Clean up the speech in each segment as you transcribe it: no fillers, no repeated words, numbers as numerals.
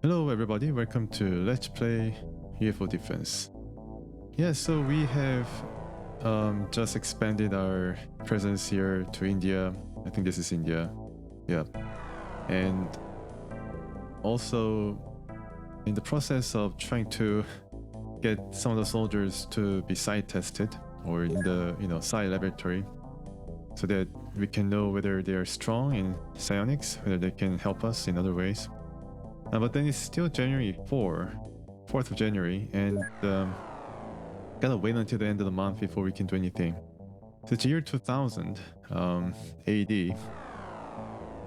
Hello everybody, welcome to Let's Play UFO Defense. Yeah, so we have just expanded our presence here to India. I think this is India. Yeah. And also in the process of trying to get some of the soldiers to be psi-tested or in the psi laboratory so that we can know whether they are strong in psionics, whether they can help us in other ways. But then it's still January 4th of January, and gotta wait until the end of the month before we can do anything. So it's year 2000 AD. And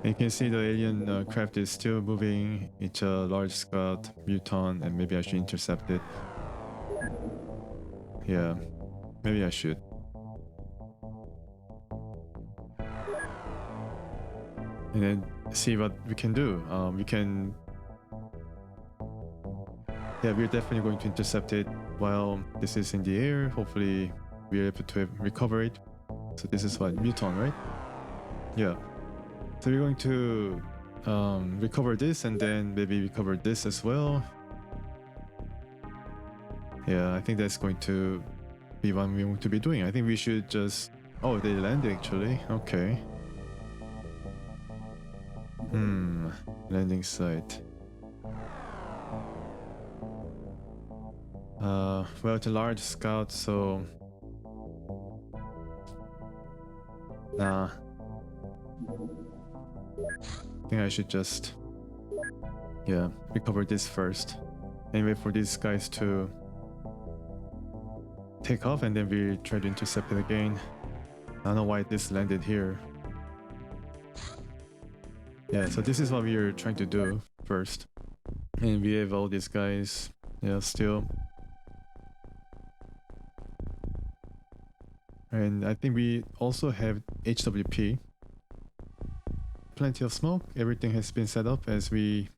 you can see the alien craft is still moving. It's a large scout, muton, and maybe I should intercept it. Yeah, maybe I should. And then see what we can do. Yeah, we're definitely going to intercept it while this is in the air. Hopefully we're able to recover it. So this is what, muton, right? Yeah. So we're going to recover this and then maybe recover this as well. Yeah, I think that's going to be what we want to be doing. I think we should just... Oh, they landed actually. Okay. Landing site. Well, it's a large scout, so... Nah. I think I should just... Yeah, recover this first. And wait for these guys to... take off, and then we try to intercept it again. I don't know why this landed here. Yeah, so this is what we are trying to do first. And we have all these guys, yeah, still. And I think we also have HWP. Plenty of smoke. Everything has been set up as we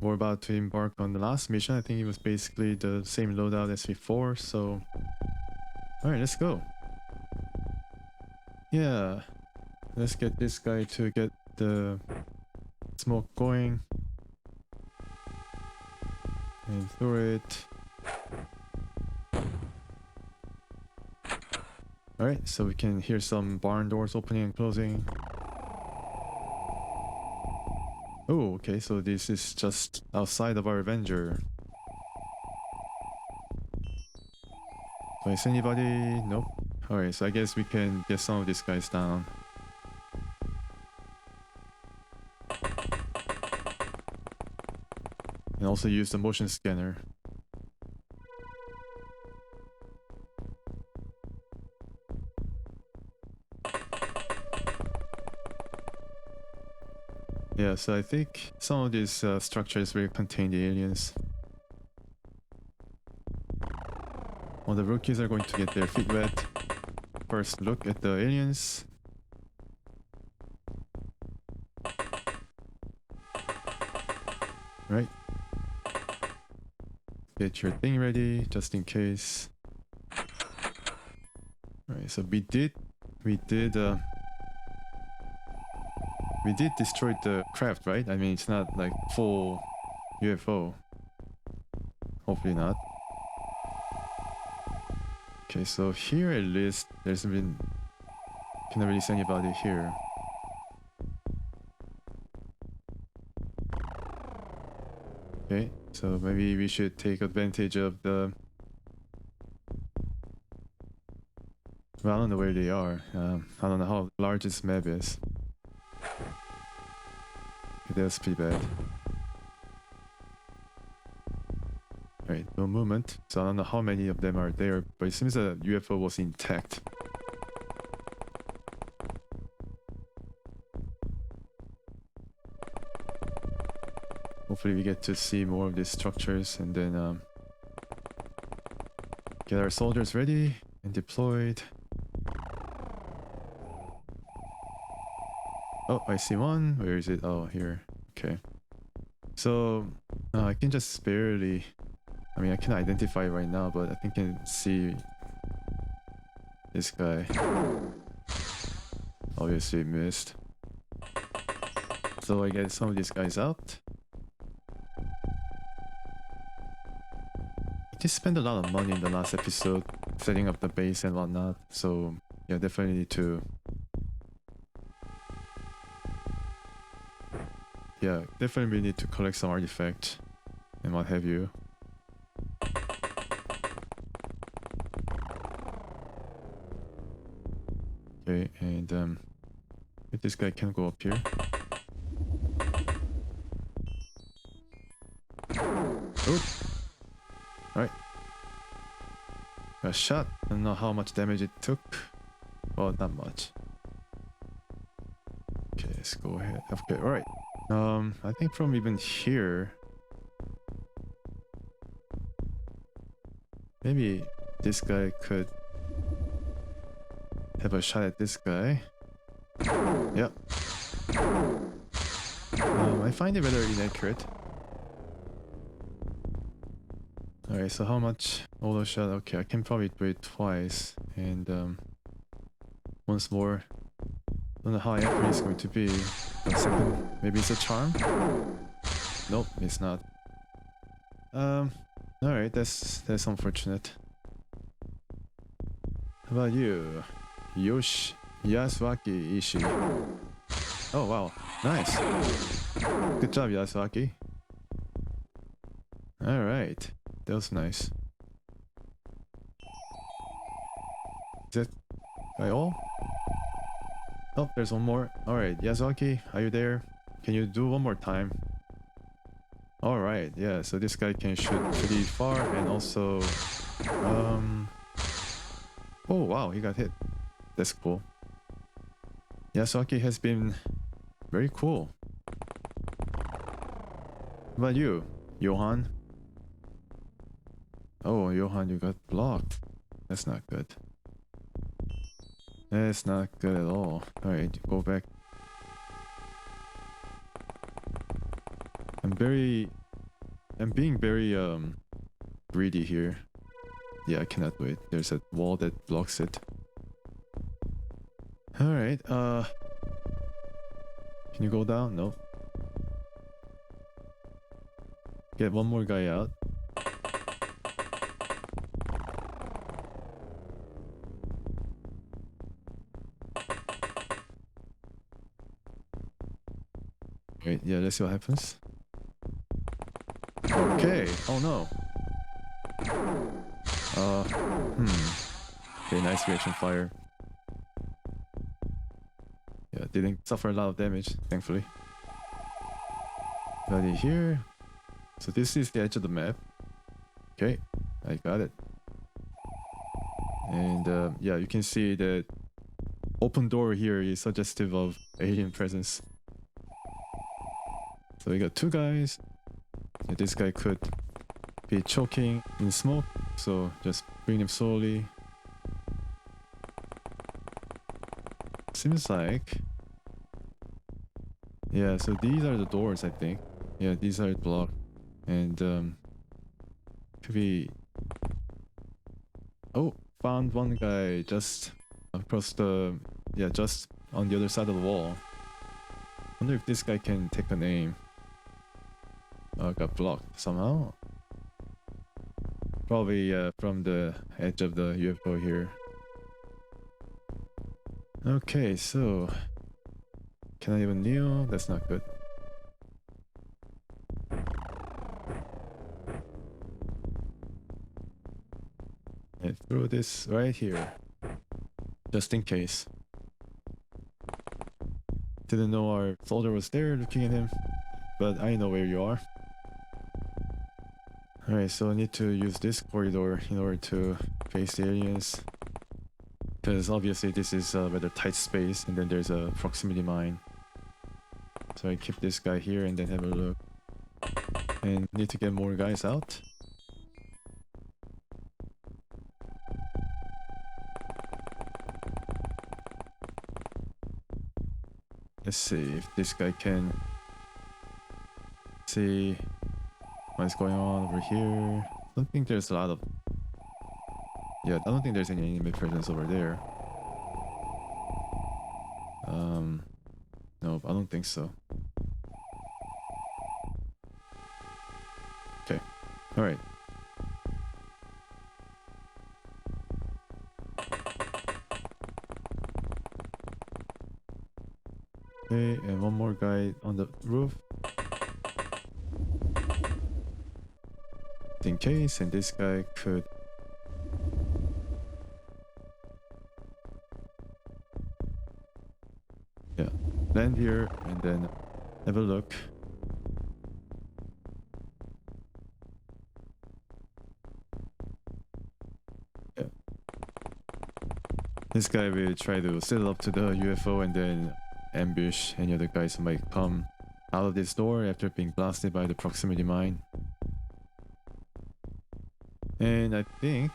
were about to embark on the last mission. I think it was basically the same loadout as before, so... Alright, let's go. Yeah. Let's get this guy to get the smoke going. And through it. Alright, so we can hear some barn doors opening and closing. Oh, okay, so this is just outside of our Avenger. So is anybody? Nope. Alright, so I guess we can get some of these guys down. And also use the motion scanner. Yeah, so I think some of these structures will contain the aliens. Well, the rookies are going to get their feet wet. First look at the aliens. Right. Get your thing ready, just in case. Alright, so we did destroy the craft, right? I mean, it's not like full UFO. Hopefully not. Okay, so here at least cannot really see anybody here. Okay, so maybe we should take advantage of the... Well, I don't know where they are. I don't know how large this map is. Okay, that's pretty bad. Alright, no movement. So I don't know how many of them are there, but it seems that the UFO was intact. Hopefully we get to see more of these structures and then get our soldiers ready and deployed. Oh, I see one. Where is it? Oh, here. Okay. So I can just barely... I mean, I can identify right now, but I think I can see this guy. Obviously missed. So I get some of these guys out. I just spent a lot of money in the last episode setting up the base and whatnot, so yeah, definitely need to definitely need to collect some artifacts and what have you. Okay, and if this guy can go up here. Oh, alright. Got shot. I don't know how much damage it took. Well, not much. Okay, let's go ahead. Okay, alright. I think from even here, maybe this guy could have a shot at this guy. Yep. I find it rather inaccurate. Alright, so how much auto shot? Okay, I can probably do it twice and once more. Don't know how accurate it's going to be. One second. Maybe it's a charm? Nope, it's not. Alright, that's unfortunate. How about you? Yasuaki Ishii. Oh wow, nice. Good job, Yasuaki. Alright, that was nice. Is that by all? Oh, there's one more. Alright, Yasuaki, are you there? Can you do one more time? Alright, yeah, so this guy can shoot pretty far and also... Oh wow, he got hit. That's cool. Yasuaki has been very cool. How about you, Johan? Oh, Johan, you got blocked. That's not good. That's not good at all. Alright, go back. I'm being very greedy here. Yeah, I cannot do it. There's a wall that blocks it. Alright, can you go down? No. Get one more guy out. Wait, yeah, let's see what happens. Okay, oh no. Okay, nice reaction fire. Yeah, didn't suffer a lot of damage, thankfully. Got it here. So this is the edge of the map. Okay, I got it. And yeah, you can see that open door here is suggestive of alien presence. So we got two guys. Yeah, this guy could be choking in smoke, so just bring him slowly. Seems like... Yeah, so these are the doors, I think. Yeah, these are blocked. And could be... Oh, found one guy just across the... Yeah, just on the other side of the wall. Wonder if this guy can take an aim. Got blocked somehow. Probably from the edge of the UFO here. Okay, so... Can I even kneel? That's not good. I throw this right here. Just in case. Didn't know our soldier was there looking at him. But I know where you are. Alright, so I need to use this corridor in order to face the aliens. Because obviously this is a rather tight space and then there's a proximity mine. So I keep this guy here and then have a look. And need to get more guys out. Let's see if this guy can see what's going on over here. I don't think there's a lot of... Yeah, I don't think there's any enemy presence over there. No, I don't think so. All right. Okay, and one more guy on the roof. In case, and this guy could... Yeah, land here and then have a look. Yeah. This guy will try to sail up to the UFO and then ambush any other guys who might come out of this door after being blasted by the proximity mine. And I think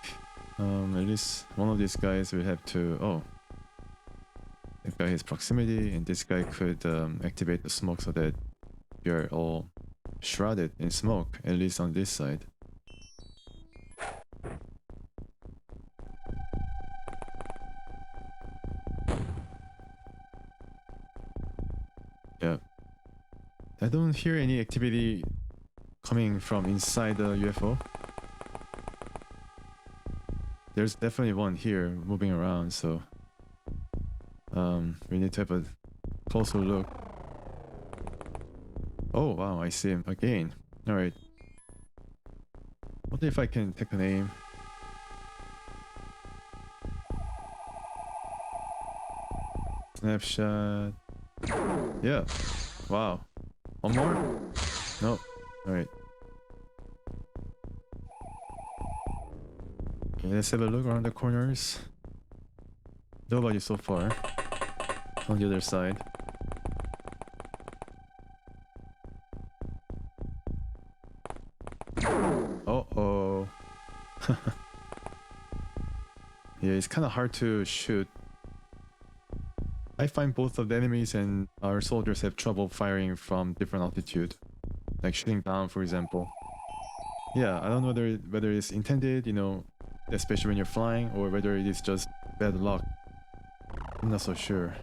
at least one of these guys will have to... Oh, that guy has proximity, and this guy could activate the smoke so that you're all shrouded in smoke, at least on this side. Yeah. I don't hear any activity coming from inside the UFO. There's definitely one here moving around, so we need to have a closer look. Oh wow, I see him again. Alright. What if I can take an aim? Snapshot. Yeah. Wow. One more? No. Alright. Okay, let's have a look around the corners. Nobody so far. On the other side. Uh-oh. Yeah, it's kind of hard to shoot. I find both of the enemies and our soldiers have trouble firing from different altitude. Like shooting down, for example. Yeah, I don't know whether it's intended, you know, especially when you're flying, or whether it is just bad luck. I'm not so sure.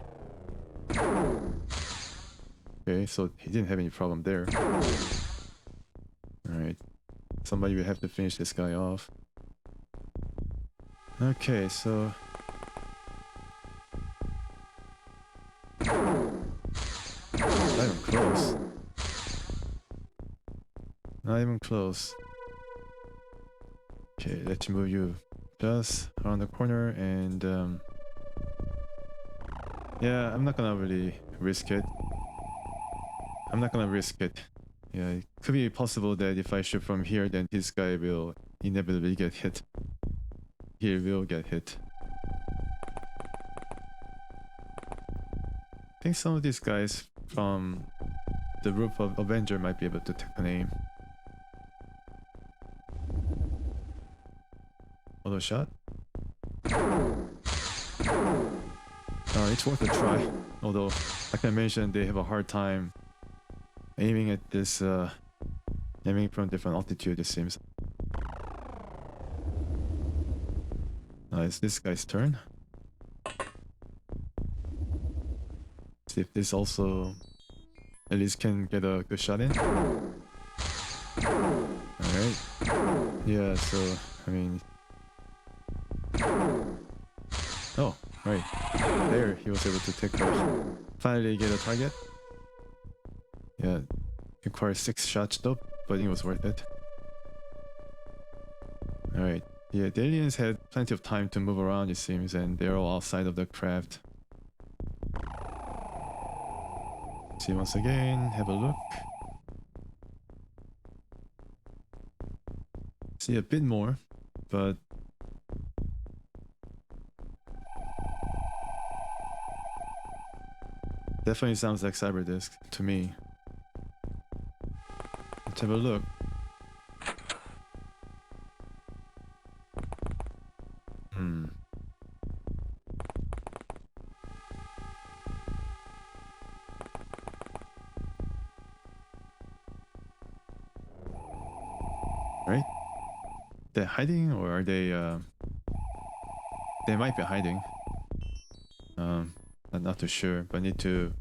Okay, so he didn't have any problem there. Alright. Somebody will have to finish this guy off. Okay, so... Not even close. Not even close. Okay, let's move you just around the corner and... yeah, I'm not gonna really risk it. I'm not gonna risk it. Yeah, it could be possible that if I shoot from here, then this guy will inevitably get hit. He will get hit. I think some of these guys from the roof of Avenger might be able to take an aim. Auto shot. It's worth a try. Although, like I mentioned, they have a hard time aiming at this, aiming from different altitude, it seems. It's this guy's turn. See if this also at least can get a good shot in. Alright. Yeah, so, I mean... Oh, right. There, he was able to take a... Finally get a target. Yeah, requires 6 shots though, but it was worth it. Alright. Yeah, the aliens had plenty of time to move around, it seems, and they're all outside of the craft. See once again, have a look. See a bit more, but... Definitely sounds like Cyberdisk to me. Let's have a look. Right? They're hiding, or are they might be hiding. I'm not too sure, but need to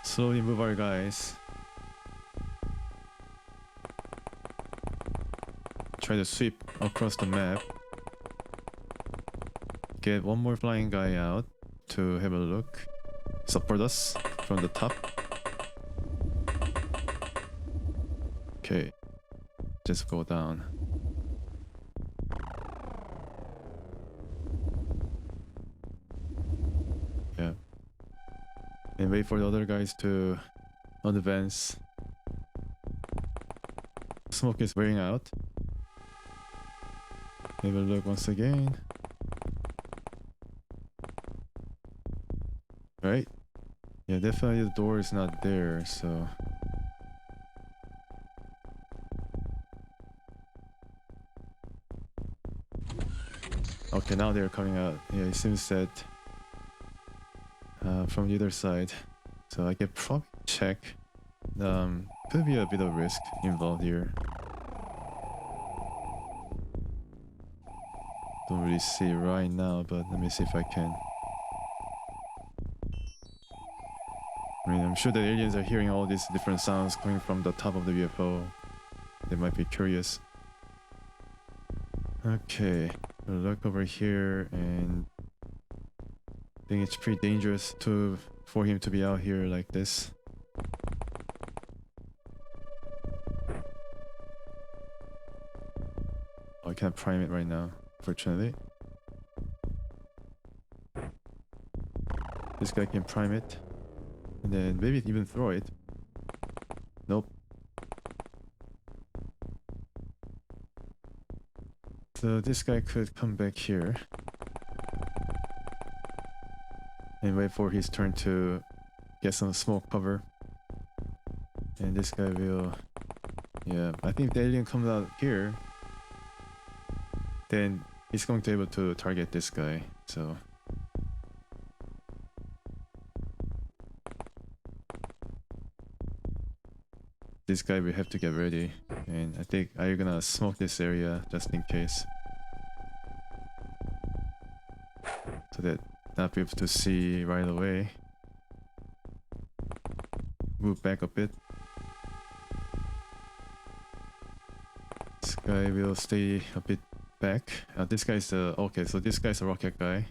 slowly move our guys. try to sweep across the map. Get one more flying guy out to have a look. Support us from the top. Okay, just go down. Yeah. And wait for the other guys to advance. Smoke is wearing out. Have a look once again. Right? Yeah, definitely the door is not there, so... Okay, now they're coming out. Yeah, it seems that from the other side. So I can probably check. Could be a bit of risk involved here. Don't really see right now, but let me see if I can. I mean, I'm sure the aliens are hearing all these different sounds coming from the top of the UFO. They might be curious. Okay, we'll look over here, and I think it's pretty dangerous for him to be out here like this. Oh, I can't prime it right now, fortunately. This guy can prime it. And then maybe even throw it. Nope. So this guy could come back here. And wait for his turn to get some smoke cover. And this guy will... Yeah, I think if the alien comes out here, then he's going to be able to target this guy, so... This guy will have to get ready, and I think I'm gonna smoke this area just in case, so that not be able to see right away. Move back a bit. This guy will stay a bit back. This guy's the okay. So this guy's a rocket guy.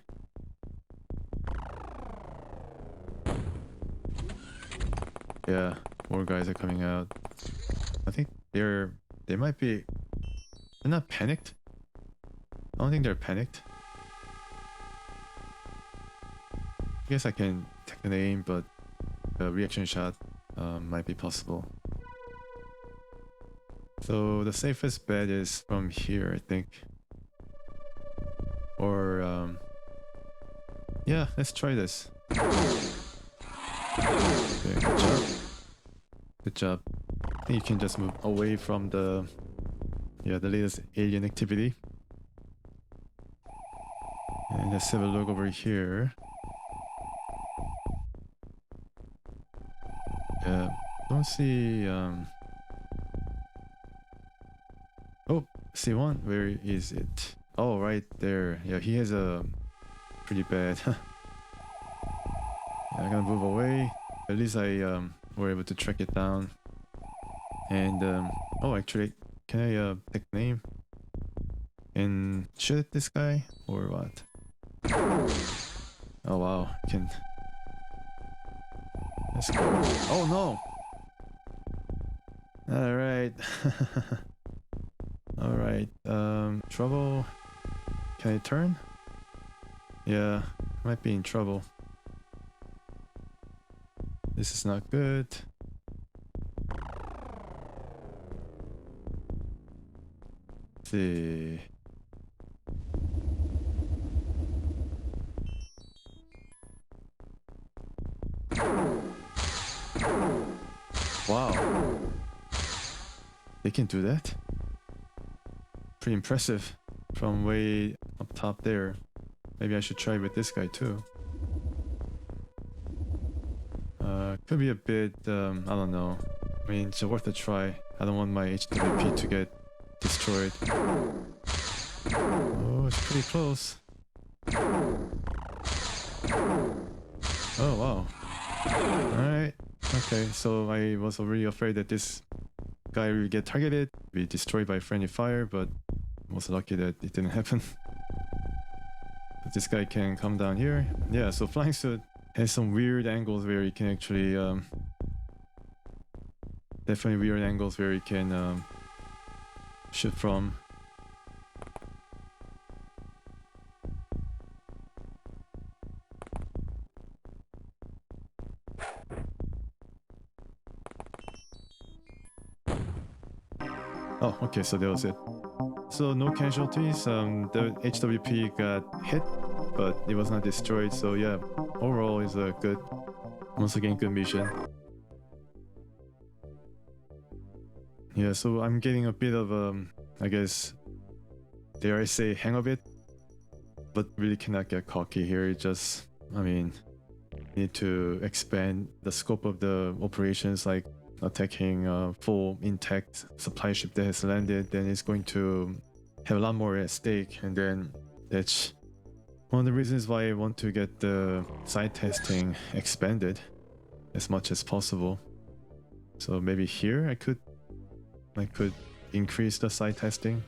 Yeah, more guys are coming out. I think they might be... They're not panicked. I don't think they're panicked. I guess I can take an aim, but a reaction shot might be possible. So the safest bet is from here, I think. Or yeah, let's try this. Okay, good job. Good job. I think you can just move away from the latest alien activity. And let's have a look over here. Yeah, don't see oh, see one. Where is it? Oh, right there. Yeah, he has a pretty bad. Yeah, I'm gonna move away. At least I were able to track it down. And oh, actually, can I take name and shoot this guy or what? Oh wow, can. Let's go. Oh no! Alright. Alright. Trouble. Can I turn? Yeah, might be in trouble. This is not good. Let's see. Wow. They can do that? Pretty impressive from way up top there. Maybe I should try with this guy too. Could be a bit, I don't know. I mean, it's worth a try. I don't want my HWP to get destroyed. Oh, it's pretty close. Oh, wow. Alright. Okay, so I was already afraid that this guy will get targeted, be destroyed by friendly fire, but was lucky that it didn't happen. But this guy can come down here. Yeah, so flying suit has some weird angles where you can actually definitely weird angles where you can shoot from. Oh, okay, so that was it. So no casualties. The HWP got hit, but it was not destroyed. So yeah, overall is a good, once again, good mission. Yeah, so I'm getting a bit of I guess, dare I say, hang of it, but really cannot get cocky here. It just, I mean, need to expand the scope of the operations, like attacking a full intact supply ship that has landed. Then it's going to have a lot more at stake, and then that's one of the reasons why I want to get the psi-testing expanded as much as possible. So maybe here I could increase the psi-testing.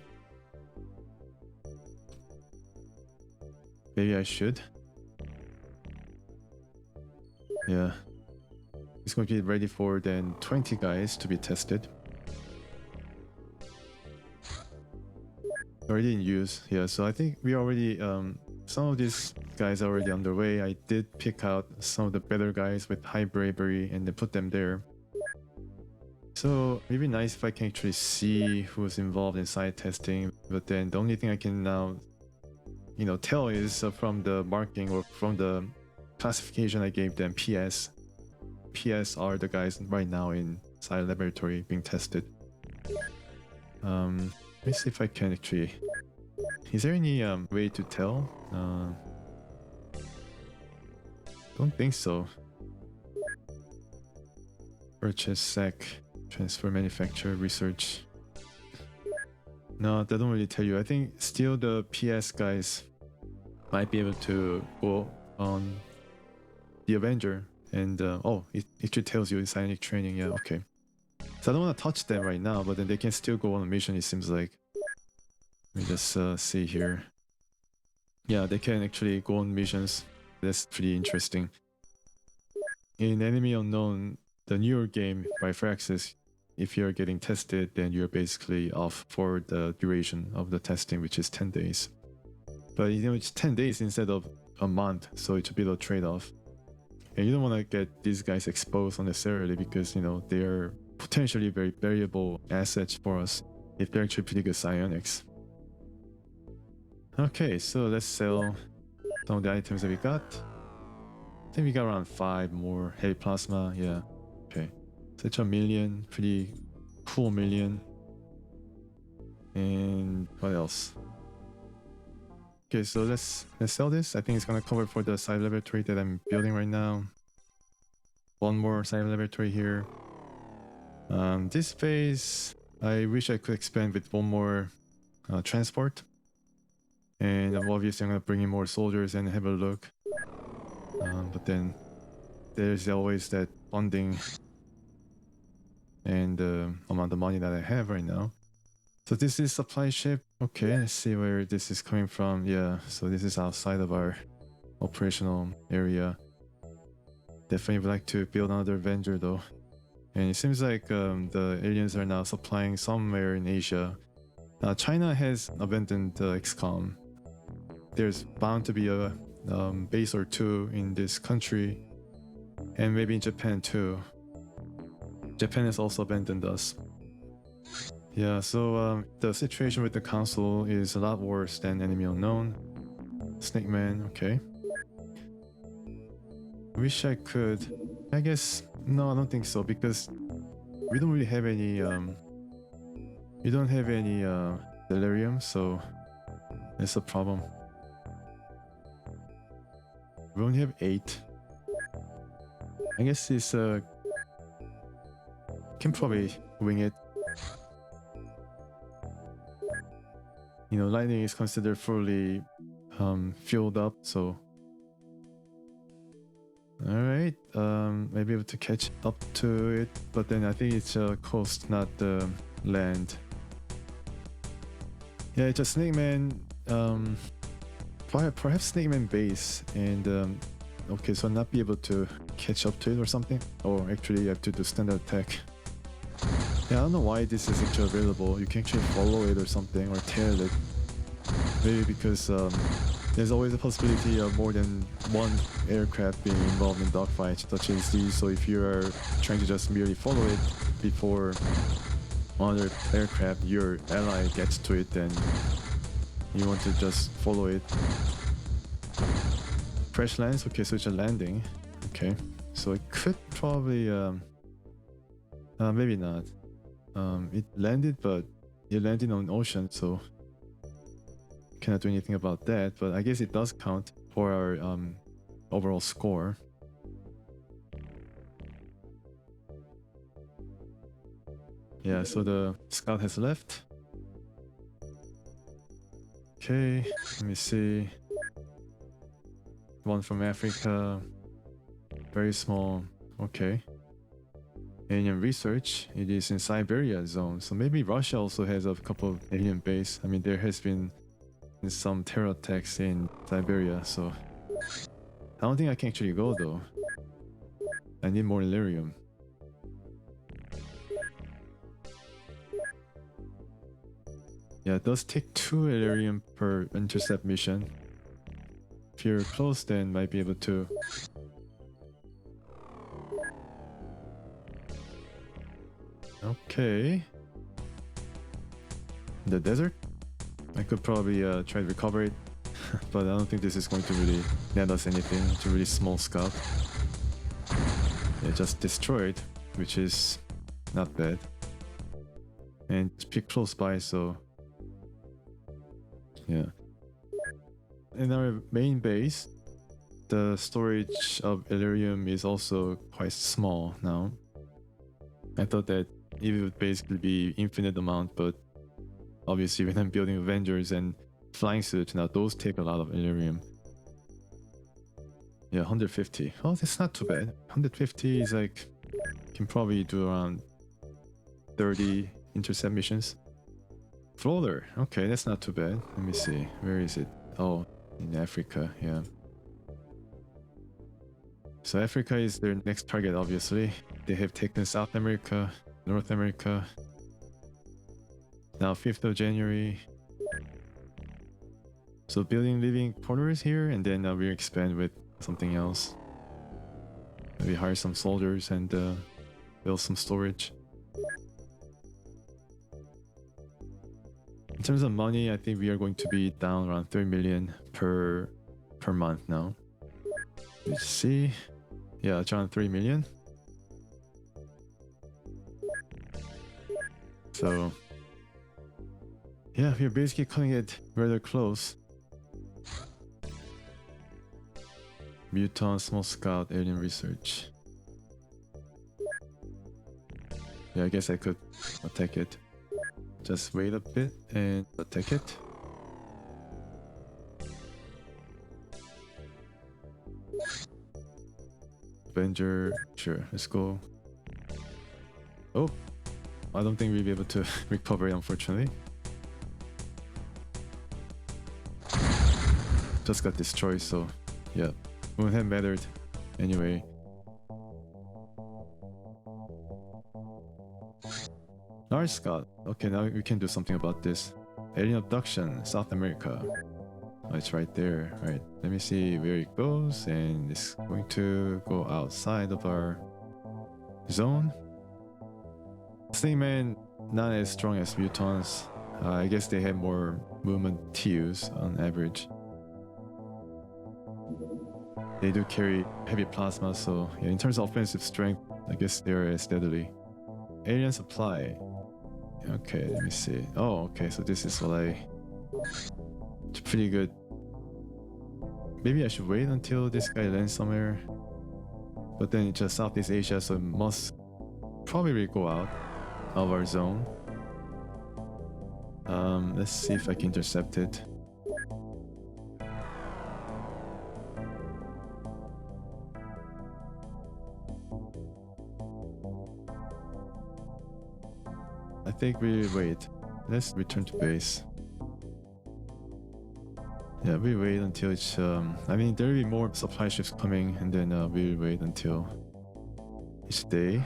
Maybe I should. Yeah. It's going to be ready for then 20 guys to be tested. Already in use. Yeah, so I think we already some of these guys are already underway. I did pick out some of the better guys with high bravery and then put them there. So it'd be nice if I can actually see who's involved in site testing, but then the only thing I can now, tell is from the marking or from the classification I gave them, PS. PS are the guys right now in Psi Laboratory being tested. Let me see if I can actually... Is there any way to tell? Don't think so. Purchase, sec, transfer, manufacture, research. No, they don't really tell you. I think still the PS guys might be able to go on the Avenger. And oh, it actually tells you in psionic training. Yeah, okay. So I don't want to touch them right now, but then they can still go on a mission, it seems like. Let me just see here. Yeah, they can actually go on missions. That's pretty interesting. In Enemy Unknown, the newer game by Firaxis, if you're getting tested, then you're basically off for the duration of the testing, which is 10 days. But it's 10 days instead of a month, so it's a bit of a trade-off. And you don't want to get these guys exposed unnecessarily because, they are potentially very valuable assets for us if they're actually pretty good psionics. Okay, so let's sell some of the items that we got. I think we got around 5 more. Heavy plasma, yeah. Okay. Such a million, pretty cool million. And what else? Okay, so let's sell this. I think it's gonna cover for the side laboratory that I'm building right now. One more side laboratory here. This phase, I wish I could expand with one more transport. And obviously I'm gonna bring in more soldiers and have a look. But then there's always that funding and the amount of money that I have right now. So this is supply ship. Okay, let's see where this is coming from. Yeah, so this is outside of our operational area. Definitely would like to build another Avenger though. And it seems like the aliens are now supplying somewhere in Asia. China has abandoned XCOM. There's bound to be a base or two in this country. And maybe in Japan too. Japan has also abandoned us. Yeah, so the situation with the council is a lot worse than Enemy Unknown. Snake Man, okay. Wish I could. I guess no, I don't think so because we don't really have any. We don't have any delirium, so that's a problem. We only have 8. I guess it's can probably wing it. Lightning is considered fully fueled up, so alright, maybe able to catch up to it, but then I think it's coast, not the land. Yeah, it's a Snake Man. Perhaps Snake Man base, and okay, so not be able to catch up to it or something. Or actually, you have to do standard attack. Yeah, I don't know why this is actually available. You can actually follow it or something, or tail it. Maybe because there's always a possibility of more than one aircraft being involved in dogfights such as these. So if you are trying to just merely follow it before another aircraft, your ally gets to it, then you want to just follow it. Crash lands. Okay, so it's a landing. Okay, so it could probably maybe not. It landed, but it landed on ocean, so cannot do anything about that. But I guess it does count for our overall score. Yeah, so the scout has left. Okay, let me see. One from Africa. Very small. Okay. Alien research. It is in Siberia zone. So maybe Russia also has a couple of alien base. I mean, there has been some terror attacks in Siberia, so I don't think I can actually go though. I need more Illyrium. Yeah, it does take 2 Illyrium per intercept mission. If you're close, then might be able to. Okay. The desert? I could probably try to recover it, but I don't think this is going to really net us anything. It's a really small scout. Yeah, just destroyed, which is not bad. And it's pretty close by, so yeah. In our main base, the storage of Illyrium is also quite small now. I thought that it would basically be infinite amount, but obviously when I'm building Avengers and flying suits, now those take a lot of Illyrium. Yeah, 150. Oh, that's not too bad. 150 is like, can probably do around 30 intercept missions. Floater. Okay, that's not too bad. Let me see. Where is it? Oh, in Africa, yeah. So Africa is their next target, obviously. They have taken South America, North America. Now 5th of January. So building living quarters here, and then we expand with something else. Maybe hire some soldiers and build some storage. In terms of money, I think we are going to be down around 3 million per month now. Let's see. Yeah, it's around 3 million. So yeah, we're basically cutting it rather close. Mutant, small scout, alien research. Yeah, I guess I could attack it. Just wait a bit and attack it. Avenger, sure, let's go. Oh, I don't think we'll be able to recover it, unfortunately. Just got destroyed, so yeah, wouldn't have mattered anyway. Large scout. Okay, now we can do something about this. Alien abduction, South America. Oh, it's right there. Alright, let me see where it goes, and it's going to go outside of our zone. Snake Man, not as strong as mutants. I guess they have more movement TUs on average. They do carry heavy plasma, so yeah, in terms of offensive strength, I guess they're steadily. Alien supply. Okay, let me see. Oh, okay, so this is what it's pretty good. Maybe I should wait until this guy lands somewhere. But then it's just Southeast Asia, so it must probably go out of our zone. Let's see if I can intercept it. I think we wait. Let's return to base. Yeah, we wait until it's I mean there will be more supply ships coming, and then we'll wait until each day.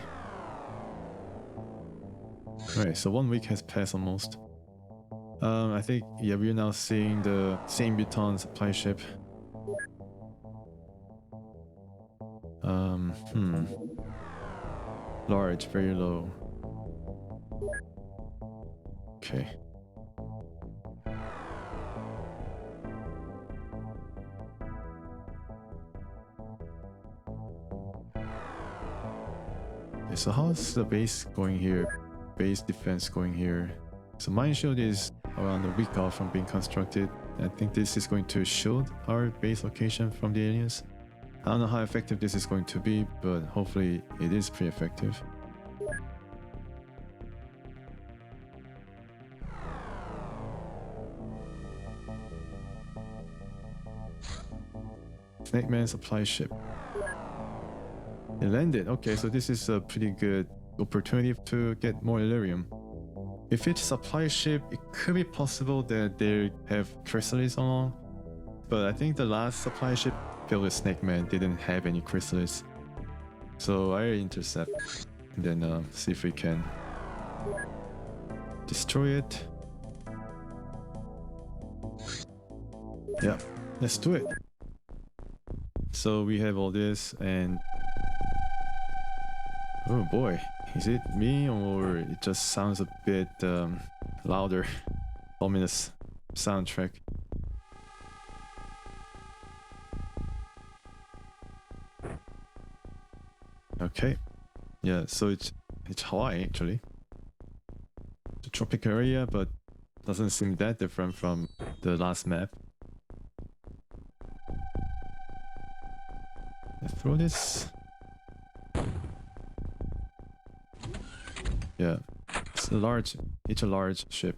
Alright, so 1 week has passed almost. I think, yeah, we're now seeing the same Buton supply ship. Large, very low. Okay. Okay, so how's the base going here? Base defense going here. So mine shield is around a week out from being constructed. I think this is going to shield our base location from the aliens. I don't know how effective this is going to be, but hopefully it is pretty effective. Snake Man supply ship. It landed. Okay, so this is a pretty good opportunity to get more Illyrium. If it's supply ship, it could be possible that they have chrysalis along, but I think the last supply ship filled with Snake Man didn't have any chrysalis. So I intercept and then see if we can destroy it. Yeah, let's do it. So we have all this, and oh boy, is it me or it just sounds a bit louder? Ominous soundtrack. Okay, yeah, so it's Hawaii actually. The tropical area, but doesn't seem that different from the last map. Let's throw this. Yeah, it's a large ship,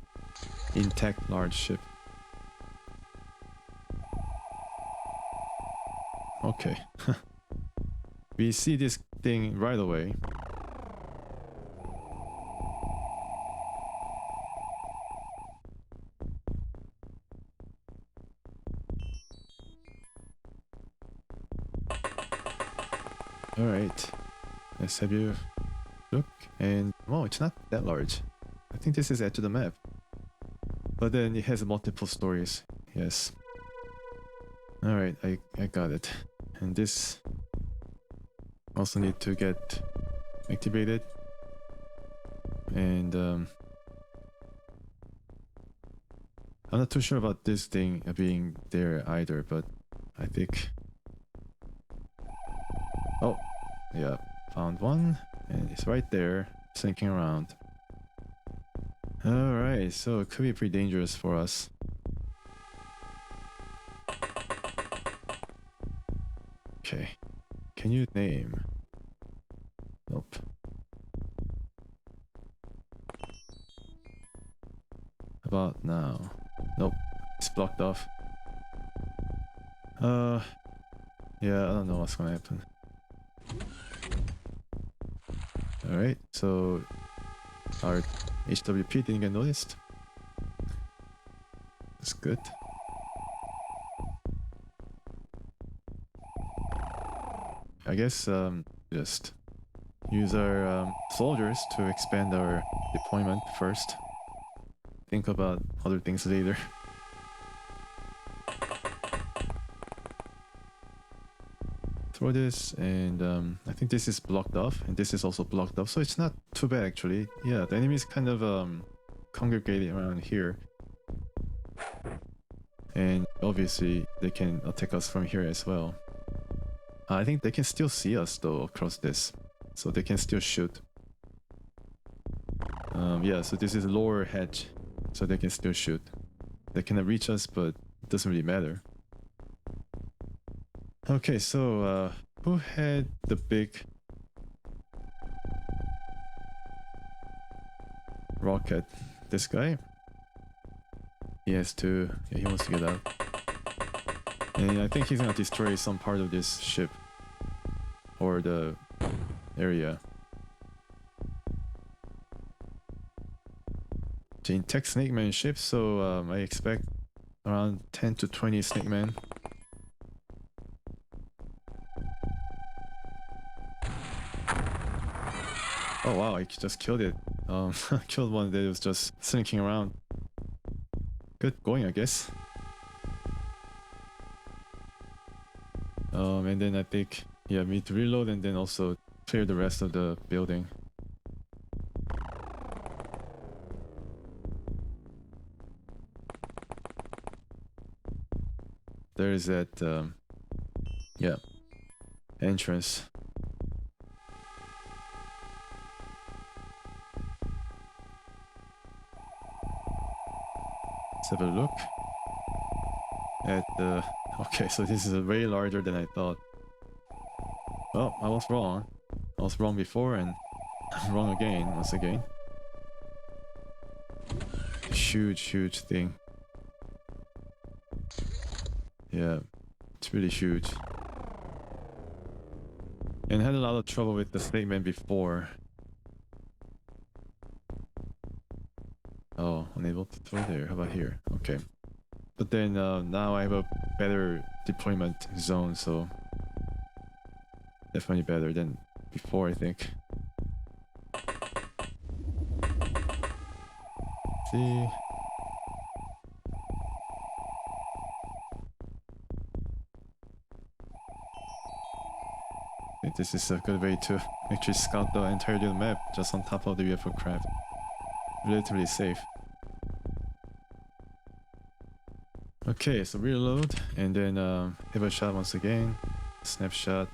intact large ship. Okay, we see this thing right away. All right, let's have you look, and oh, it's not that large. I think this is edge of the map, but then it has multiple stories. Yes. All right, I got it. And this also need to get activated, and I'm not too sure about this thing being there either, but I think, oh yeah, found one, and it's right there sinking around. All right, so it could be pretty dangerous for us. Okay, can you name? Nope. About now? Nope, it's blocked off. Yeah, I don't know what's gonna happen. Alright, so our HWP didn't get noticed. That's good. I guess just use our soldiers to expand our deployment first. Think about other things later. Throw this, and I think this is blocked off, and this is also blocked off, so it's not too bad actually. Yeah, the enemies kind of congregating around here, and obviously they can attack us from here as well. I think they can still see us though across this, so they can still shoot. Yeah, so this is lower hedge, so they can still shoot. They cannot reach us, but it doesn't really matter. Okay, so who had the big rocket? This guy? He has to, yeah, he wants to get out. And I think he's gonna destroy some part of this ship or the area. It's intact Snake Man ship, so I expect around 10 to 20 snake men. Oh wow, I just killed it. Killed one that was just slinking around. Good going, I guess. And then I think, yeah, we need to reload and then also clear the rest of the building. There is that, yeah, entrance. Let's have a look at the... Okay, so this is way larger than I thought. Well, I was wrong. I was wrong before and I'm wrong again, once again. Huge, huge thing. Yeah, it's really huge. And I had a lot of trouble with the statement before. Oh, unable to throw there. How about here? Okay. But then now I have a better deployment zone, so definitely better than before, I think. See. I think this is a good way to actually scout the entirety of the map just on top of the UFO craft. Relatively safe. Okay, so reload and then have a shot once again. Snapshot.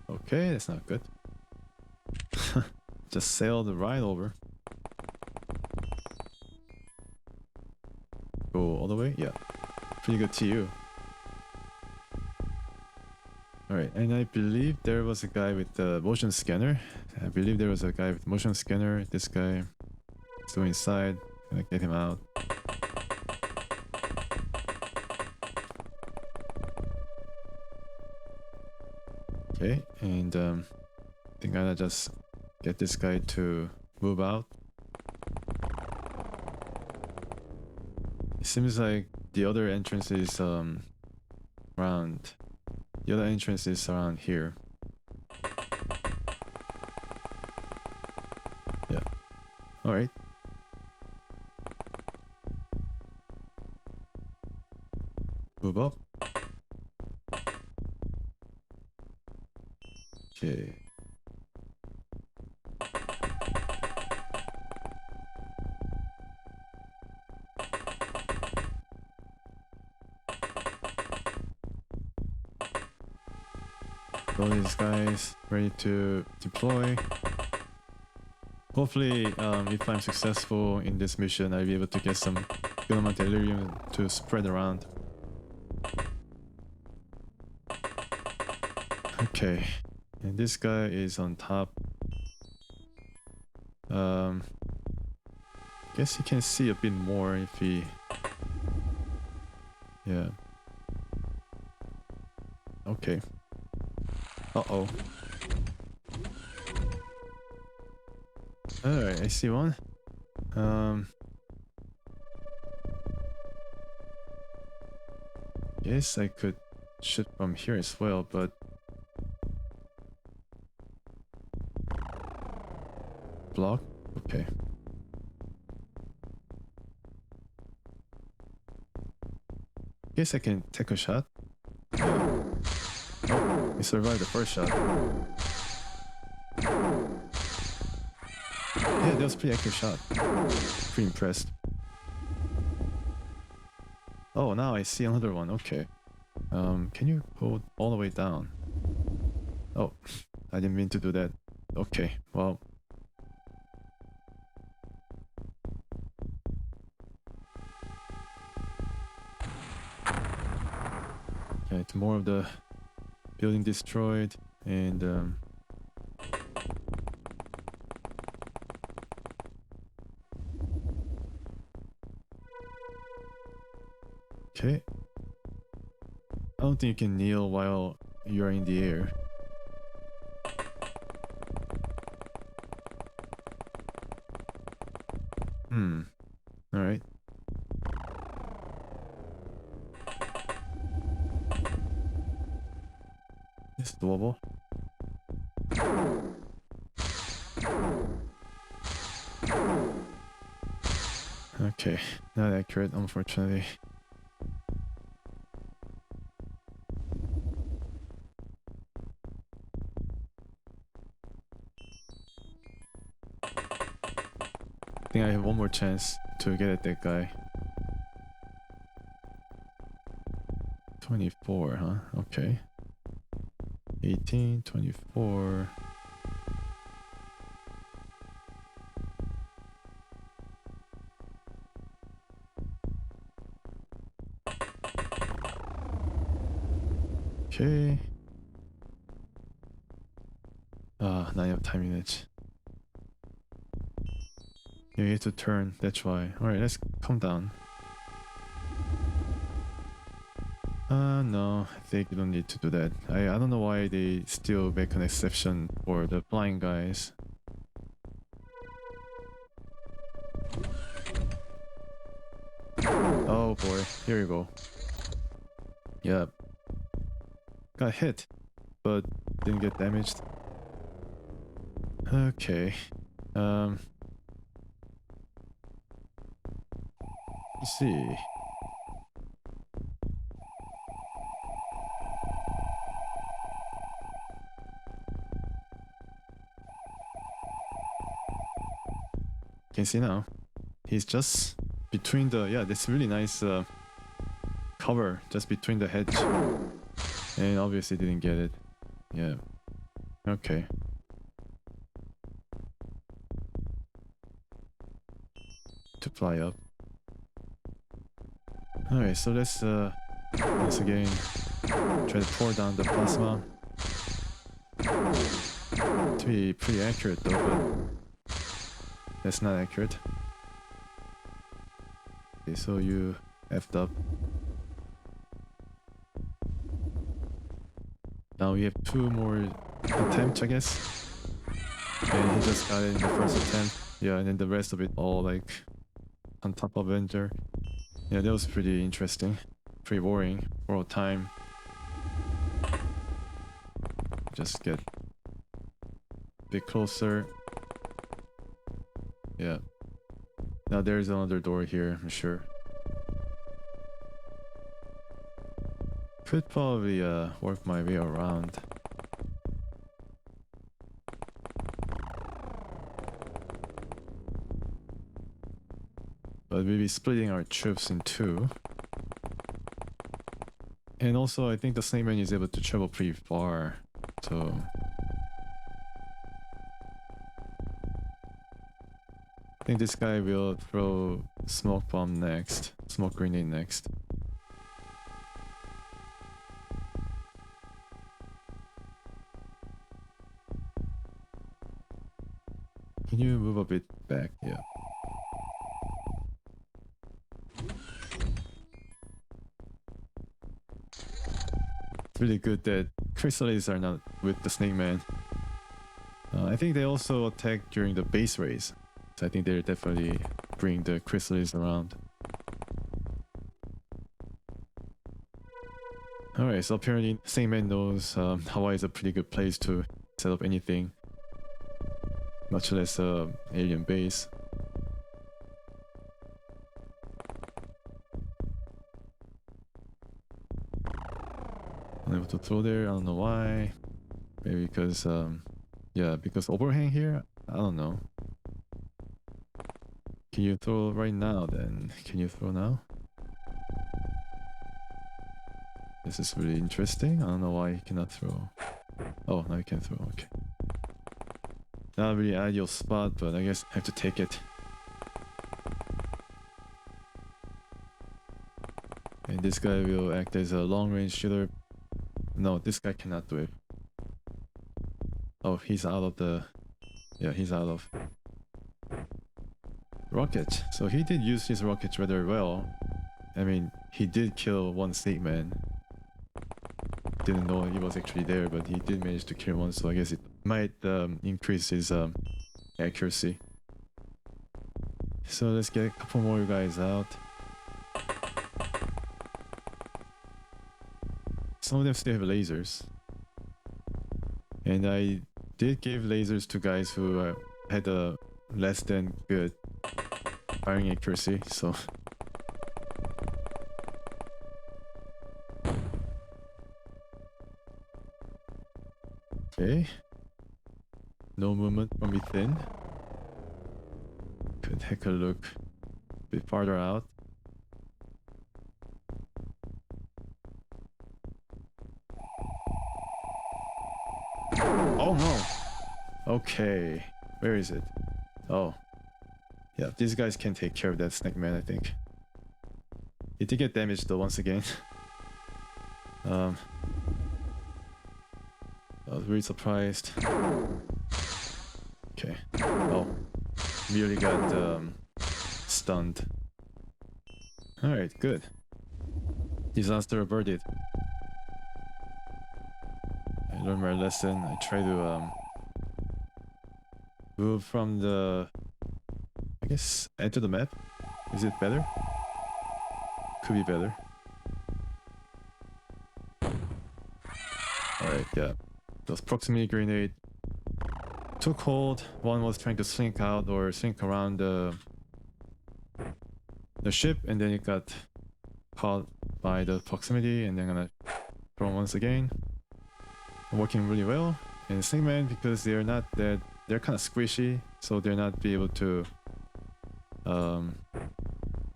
Okay, that's not good. Just sailed right over. Go all the way? Yeah. Pretty good TU. Alright, and I believe there was a guy with the motion scanner. This guy is going inside. Gonna get him out. Okay, and I think I'm gonna just get this guy to move out. It seems like the other entrance is around. The other entrance is around here. Yeah. Alright. Move up. Okay. All these guys ready to deploy. Hopefully, if I'm successful in this mission, I'll be able to get some good amount of delirium to spread around. Okay, and this guy is on top. Guess he can see a bit more if he... Yeah. Okay. Uh-oh. Alright, I see one. Guess I could shoot from here as well, but... Block? Okay. Guess I can take a shot. Oh, we survived the first shot. Yeah, that was a pretty accurate shot. Pretty impressed. Oh, now I see another one. Okay. Can you go all the way down? Oh, I didn't mean to do that. Okay, well. Okay, it's more of the building destroyed and okay. I don't think you can kneel while you're in the air. Alright. It's doable. Okay, not accurate, unfortunately. I think I have one more chance to get at that guy. 24, huh? Okay. 18, 24. Okay. Not enough time minutes. You have to turn, that's why. Alright, let's calm down. No, I think you don't need to do that. I don't know why they still make an exception for the flying guys. Oh boy, here you go. Yep. Got hit, but didn't get damaged. Okay. Let's see. Can you see now? He's just between the, yeah, this really nice cover just between the hedge. And obviously didn't get it. Yeah. Okay. To fly up. Alright, so let's once again try to pour down the plasma. To be pretty accurate though, but that's not accurate. Okay, so you effed up. Now we have 2 more attempts, I guess. And he just got it in the first attempt. Yeah, and then the rest of it all like on top of Avenger. Yeah, that was pretty interesting. Pretty boring for a time. Just get a bit closer. Yeah. Now there's another door here, I'm sure. Could probably work my way around. But we'll be splitting our troops in 2. And also I think the Snake Man is able to travel pretty far. So I think this guy will throw smoke bomb next. Smoke grenade next. Can you move a bit back? Yeah. It's really good that Chrysalids are not with the Snake Man. I think they also attack during the base race. So I think they're definitely bring the Chrysalids around. Alright, so apparently Snake Man knows Hawaii is a pretty good place to set up anything. Much less alien base. Unable to throw there, I don't know why. Maybe because yeah, because overhang here? I don't know. Can you throw right now then? Can you throw now? This is really interesting. I don't know why he cannot throw. Oh, now he can throw, okay. Not really ideal spot, but I guess I have to take it. And this guy will act as a long-range shooter. No, this guy cannot do it. Oh, he's out of the... Yeah, he's out of... rocket. So he did use his rockets rather well. I mean, he did kill one Snake Man. Didn't know he was actually there, but he did manage to kill one, so I guess it might increase his accuracy. So let's get a couple more guys out. Some of them still have lasers. And I did give lasers to guys who had a less than good firing accuracy, so okay. No movement from within. Could take a look a bit farther out. Oh no! Okay, where is it? Oh, yeah, these guys can take care of that snake man, I think. It did get damaged though once again. I was really surprised. Okay. Oh, merely got stunned. Alright, good. Disaster averted. I learned my lesson. I try to move from the, I guess, enter the map. Is it better? Could be better. Alright, yeah. Those proximity grenade took hold. One was trying to slink out or slink around the ship, and then it got caught by the proximity, and then gonna throw once again. Working really well. And Snake Man, because they're not that, they're kind of squishy, so they're not be able to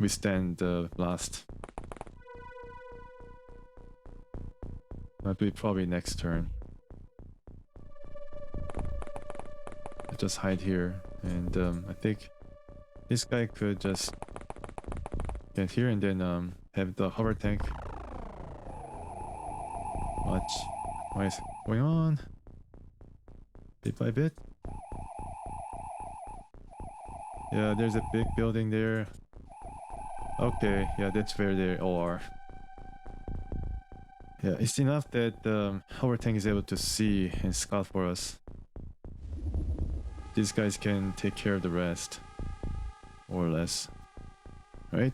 withstand the blast. That'll be probably next turn. I'll just hide here, and I think this guy could just get here and then have the Hovertank. Watch. What is going on? Bit by bit. Yeah, there's a big building there. Okay, yeah, that's where they all are. Yeah, it's enough that Hovertank is able to see and scout for us. These guys can take care of the rest, more or less. Right?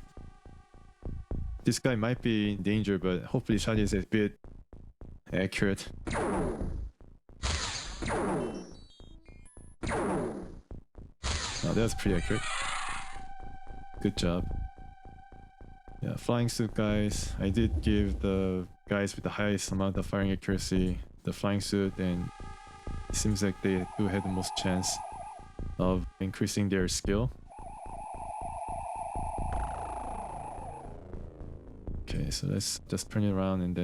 This guy might be in danger, but hopefully shot is a bit accurate. Oh, that's pretty accurate. Good job. Yeah, flying suit guys. I did give the guys with the highest amount of firing accuracy the flying suit, and it seems like they do have the most chance of increasing their skill. Okay, so let's just turn it around and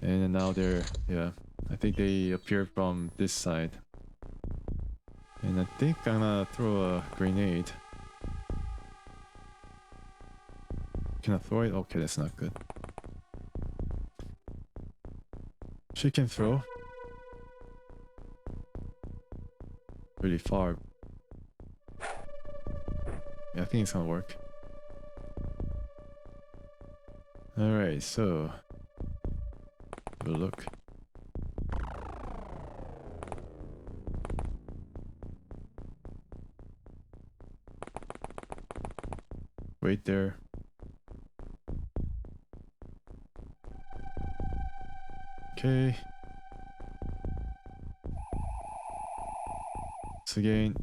then now they're, yeah, I think they appear from this side. And I think I'm gonna throw a grenade. Can I throw it? Okay, that's not good. She can throw. Really far. Yeah, I think it's gonna work. Alright, so we'll look. Wait there. Okay. So again,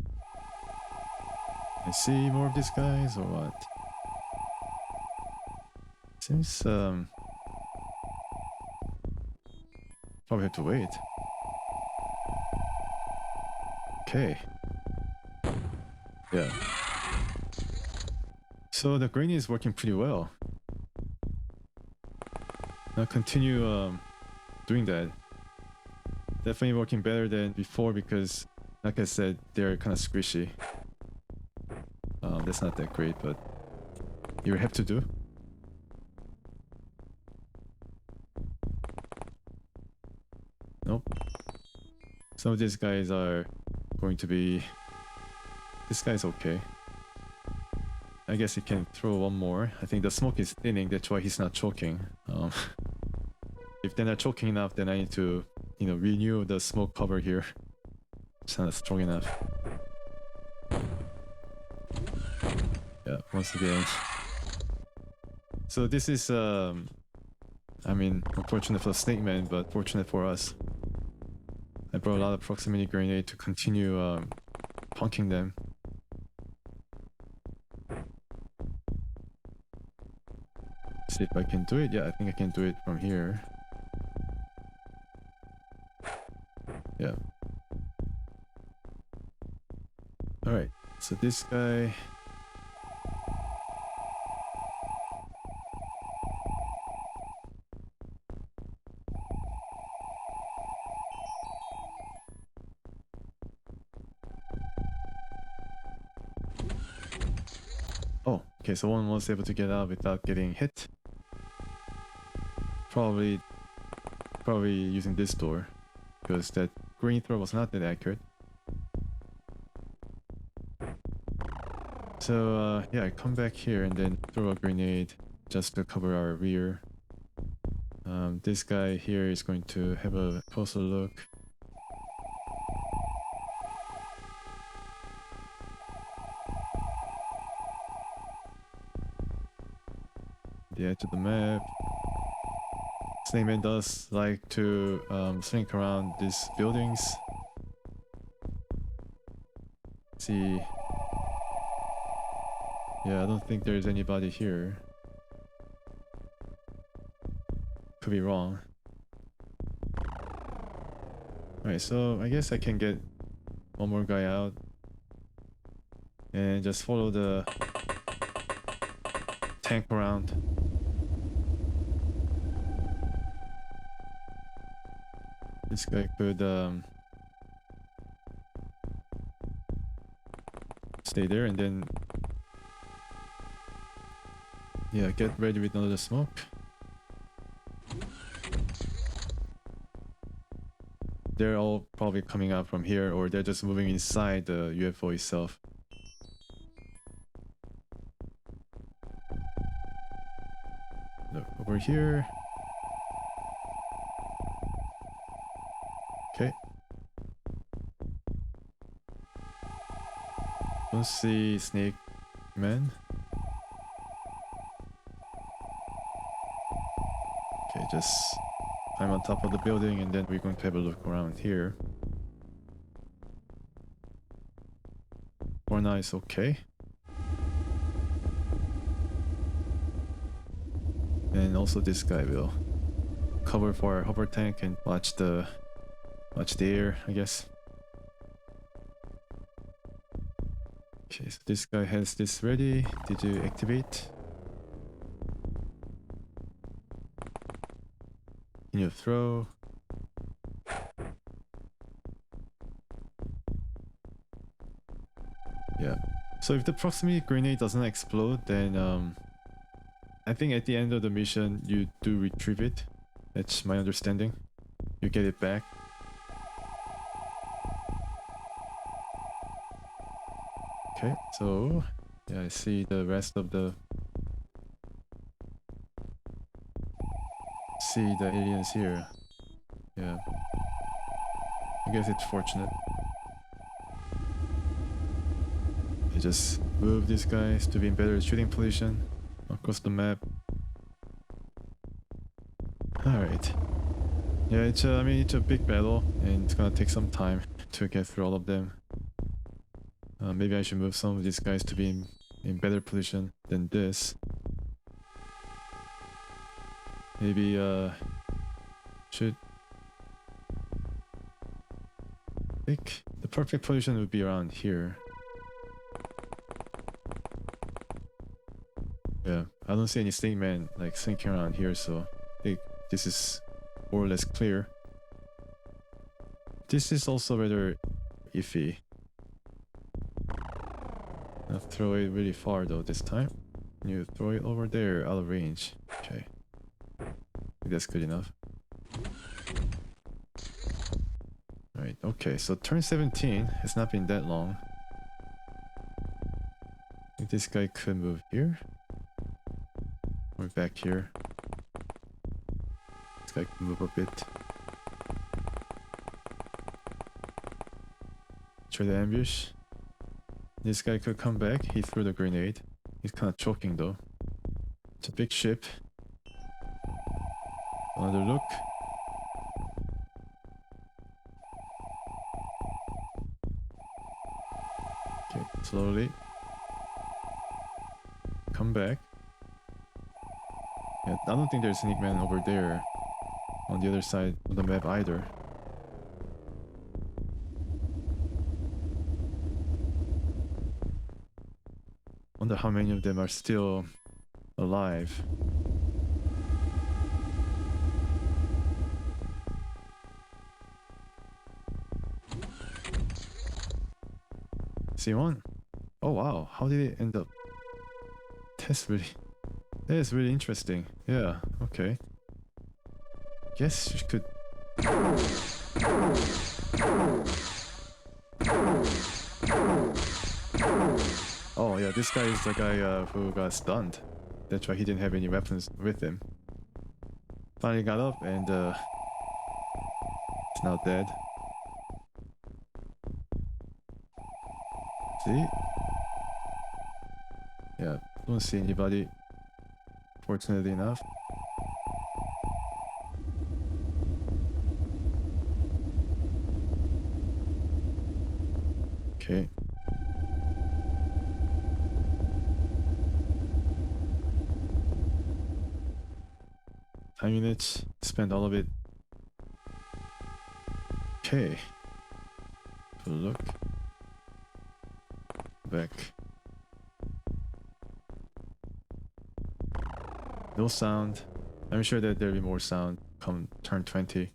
I see more of these guys or what? Seems probably have to wait. Okay. Yeah. So the grenade is working pretty well. I'll continue doing that. Definitely working better than before because, like I said, they're kind of squishy. That's not that great, but you have to do. Nope. Some of these guys are going to be... This guy's okay. I guess he can throw one more. I think the smoke is thinning, that's why he's not choking. If they're not choking enough, then I need to, you know, renew the smoke cover here. It's not strong enough. Yeah, once again. So this is I mean, unfortunate for the snake man, but fortunate for us. I brought a lot of proximity grenade to continue punking them. See if I can do it. Yeah, I think I can do it from here. Yeah. Alright, so this guy... Oh, okay, so one was able to get out without getting hit. Probably using this door, because that green throw was not that accurate. So yeah, I come back here and then throw a grenade just to cover our rear. This guy here is going to have a closer look. The edge of the map. Snake Man does like to slink around these buildings. See. Yeah, I don't think there's anybody here. Could be wrong. Alright, so I guess I can get one more guy out and just follow the tank around. This guy could stay there and then yeah, get ready with another smoke. They're all probably coming out from here, or they're just moving inside the UFO itself. Look over here. Okay. Don't see Snake Man. Okay, just I'm on top of the building and then we're going to have a look around here. For now it's okay. And also this guy will cover for our Hovertank and watch the air, I guess. Okay, so this guy has this ready. Did you activate? Can you throw? Yeah. So if the proximity grenade doesn't explode, then I think at the end of the mission you do retrieve it. That's my understanding. You get it back. Okay, so yeah, I see the rest of the aliens here. Yeah. I guess it's fortunate. I just move these guys to be in better shooting position across the map. Alright. Yeah, it's I mean it's a big battle and it's gonna take some time to get through all of them. Maybe I should move some of these guys to be in better position than this. Maybe should I think the perfect position would be around here. Yeah, I don't see any Snake Man like slinking around here, so I think this is more or less clear. This is also rather iffy. I'll throw it really far though this time. You throw it over there out of range. Okay. I think that's good enough. Alright, okay, so turn 17 has not been that long. I think this guy could move here. Or back here. This guy can move a bit. Try the ambush. This guy could come back. He threw the grenade. He's kind of choking though. It's a big ship. Another look. Okay, slowly. Come back. Yeah, I don't think there's sneak man over there on the other side of the map either. Wonder how many of them are still alive. See one? Oh wow, how did it end up? That is really interesting. Yeah, okay. Guess you could. Oh yeah, this guy is the guy who got stunned. That's why he didn't have any weapons with him. Finally got up and he's now dead. See? Yeah, don't see anybody, fortunately enough. Okay. Time units, spend all of it. Okay. Look. Back. No sound. I'm sure that there'll be more sound come turn 20.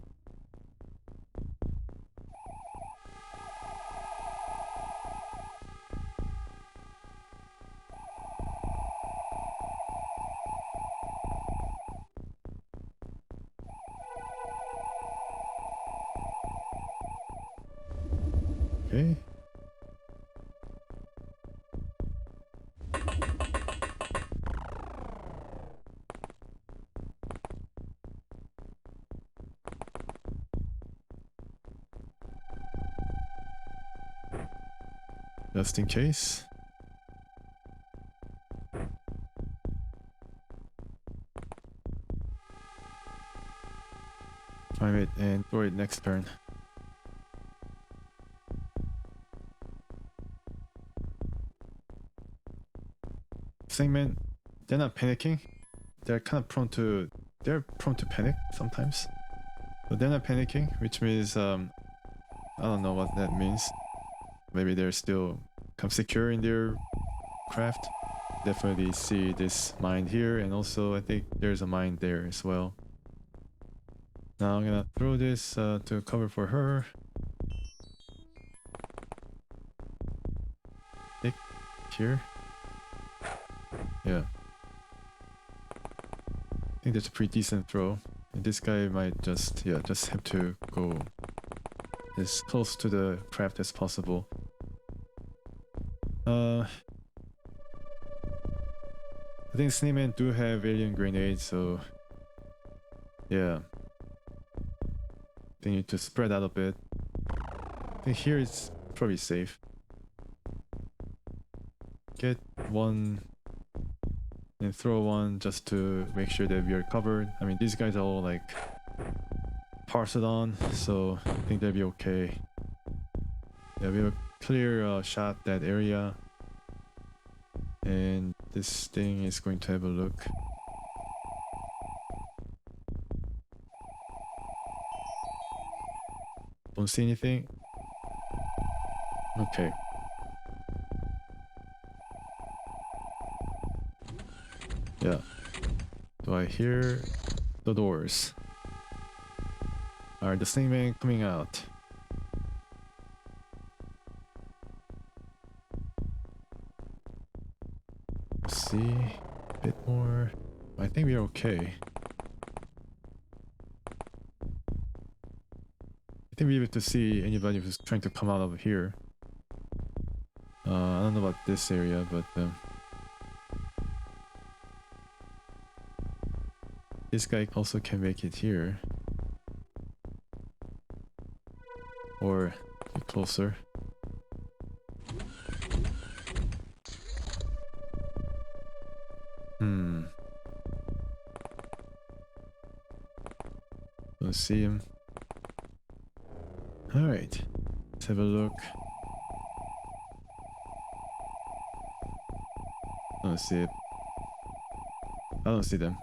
Okay. Just in case. Prime it and throw it next turn. Segment, they're not panicking. They're prone to panic sometimes. But they're not panicking, which means I don't know what that means. Maybe they're still kind of secure in their craft. Definitely see this mine here, and also I think there's a mine there as well. Now I'm gonna throw this to cover for her. Take here. Yeah. I think that's a pretty decent throw. And this guy might just have to go as close to the craft as possible. I think Snakemen do have alien grenades, so yeah. They need to spread out a bit. I think here it's probably safe. Get one and throw one just to make sure that we are covered. I mean, these guys are all like parceled on, so I think they'll be okay. Yeah, we have a clear shot that area. And this thing is going to have a look. Don't see anything. Okay. Yeah. Do I hear the doors? Are the snake man coming out? See a bit more. I think we're okay. I think we're able to see anybody who's trying to come out of here. I don't know about this area, but this guy also can make it here. Or get closer. Don't see him. Alright, let's have a look. I don't see it. I don't see them.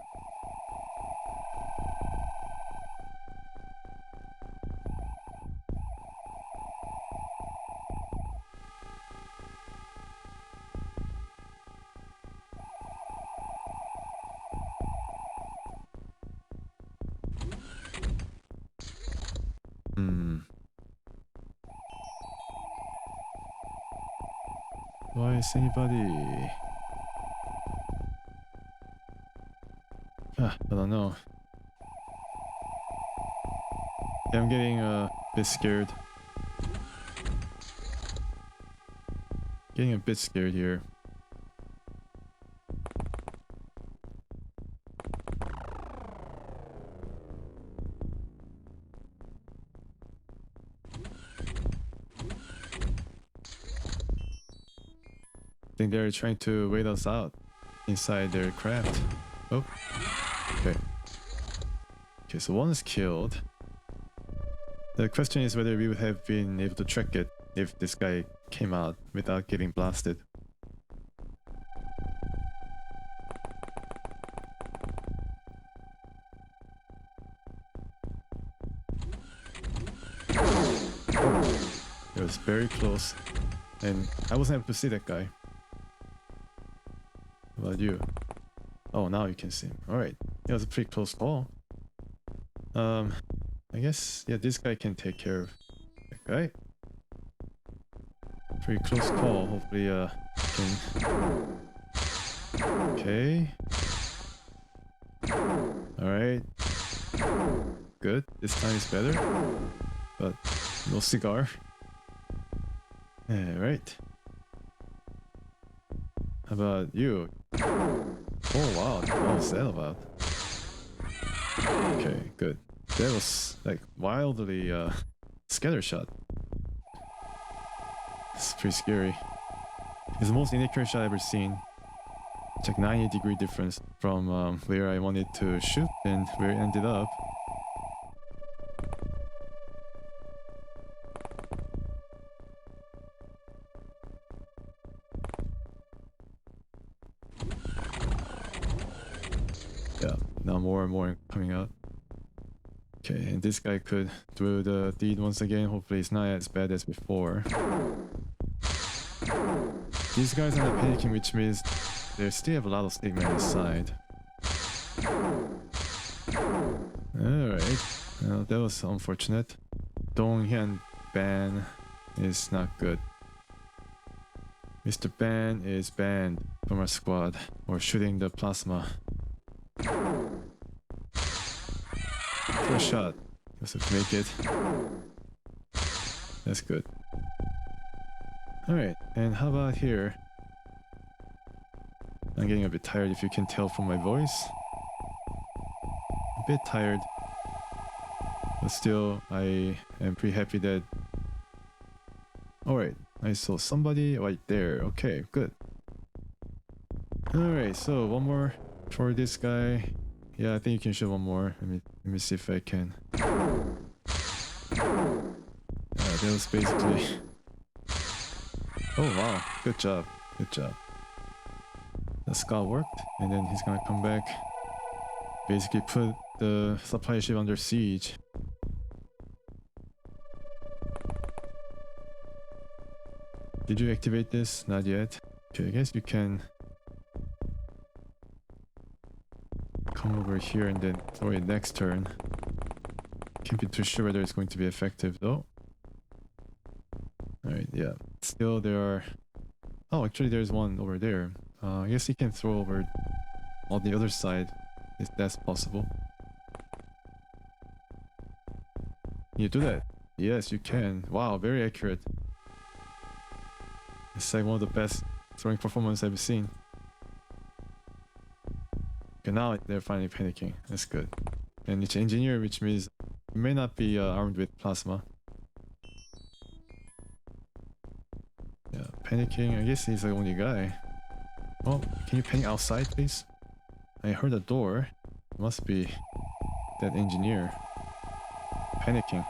Why is anybody? I don't know. Yeah, I'm getting a bit scared. Getting a bit scared here. I think they're trying to wait us out inside their craft. Oh, okay. Okay, so one is killed. The question is whether we would have been able to track it if this guy came out without getting blasted. It was very close, and I wasn't able to see that guy. How about you? Oh, now you can see him. Alright, it was a pretty close call. I guess, yeah, this guy can take care of that guy. Pretty close call, hopefully, can... Okay. Alright. Good, this time is better. But, no cigar. Alright. How about you? Oh wow, what was that about? Okay, good. That was like wildly scatter shot. It's pretty scary. It's the most inaccurate shot I've ever seen. It's like 90-degree difference from where I wanted to shoot and where it ended up. Yeah, now more and more coming out. Okay, and this guy could do the deed once again. Hopefully it's not as bad as before. These guys are not panicking, which means they still have a lot of statement inside. Alright, well, that was unfortunate. Donghyun ban is not good. Mr. Ban is banned from our squad or shooting the plasma. First shot. Let's make it. That's good. Alright, and how about here? I'm getting a bit tired if you can tell from my voice. A bit tired. But still, I am pretty happy that... Alright, I saw somebody right there. Okay, good. Alright, so one more for this guy. Yeah, I think you can show one more. Let me see if I can. That was basically... Oh wow, good job, good job. The scout worked, and then he's gonna come back. Basically put the supply ship under siege. Did you activate this? Not yet. Okay, I guess you can come over here and then throw it next turn. Can't be too sure whether it's going to be effective though. Alright, yeah. Still there are... Oh, actually there's one over there. I guess you can throw over on the other side if that's possible. Can you do that? Yes, you can. Wow, very accurate. It's like one of the best throwing performance I've seen. Okay, now they're finally panicking. That's good. And it's engineer, which means you may not be armed with plasma. Yeah, panicking. I guess he's the only guy. Oh, can you panic outside, please? I heard a door. It must be that engineer. panicking.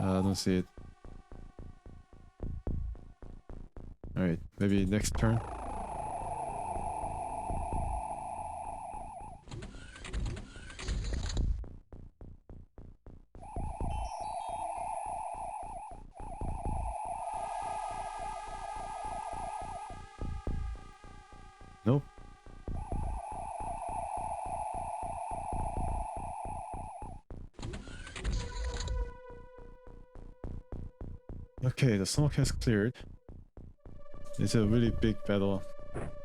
I don't see it. Alright, maybe next turn. Nope. Okay, the smoke has cleared. It's a really big battle.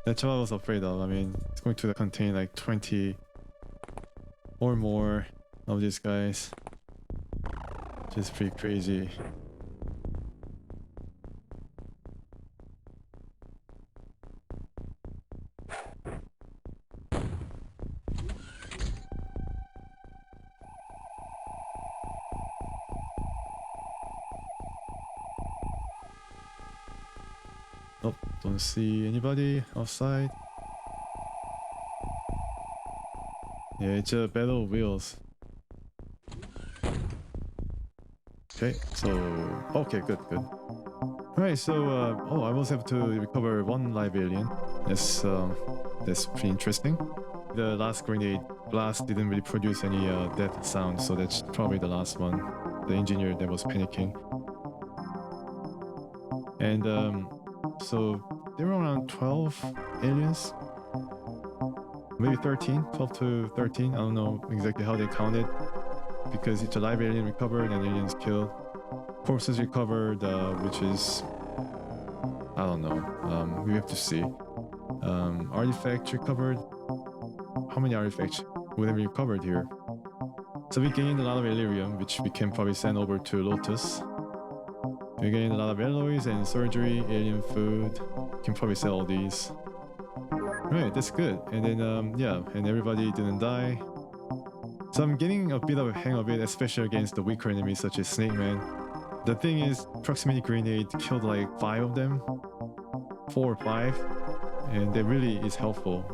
That's what I was afraid of. I mean, it's going to contain like 20 or more of these guys. Just pretty crazy. Nope, don't see anybody outside. Yeah, it's a battle of wheels. Okay, so okay, good. Alright, so oh, I was able to recover one live alien. That's pretty interesting. The last grenade blast didn't really produce any death sound, so that's probably the last one. The engineer that was panicking. And so there were around 12 aliens, maybe 13, 12 to 13. I don't know exactly how they counted, because it's a live alien recovered and aliens killed. Corpses recovered, which is, I don't know, we have to see. Artifacts recovered. How many artifacts would have recovered here? So we gained a lot of Illyrium, which we can probably send over to Lotus. We gained a lot of alloys and surgery, alien food. Can probably sell all these. Right, that's good. And then yeah, and everybody didn't die. So I'm getting a bit of a hang of it, especially against the weaker enemies such as Snake Man. The thing is, proximity grenade killed like 5 of them, 4 or 5, and that really is helpful.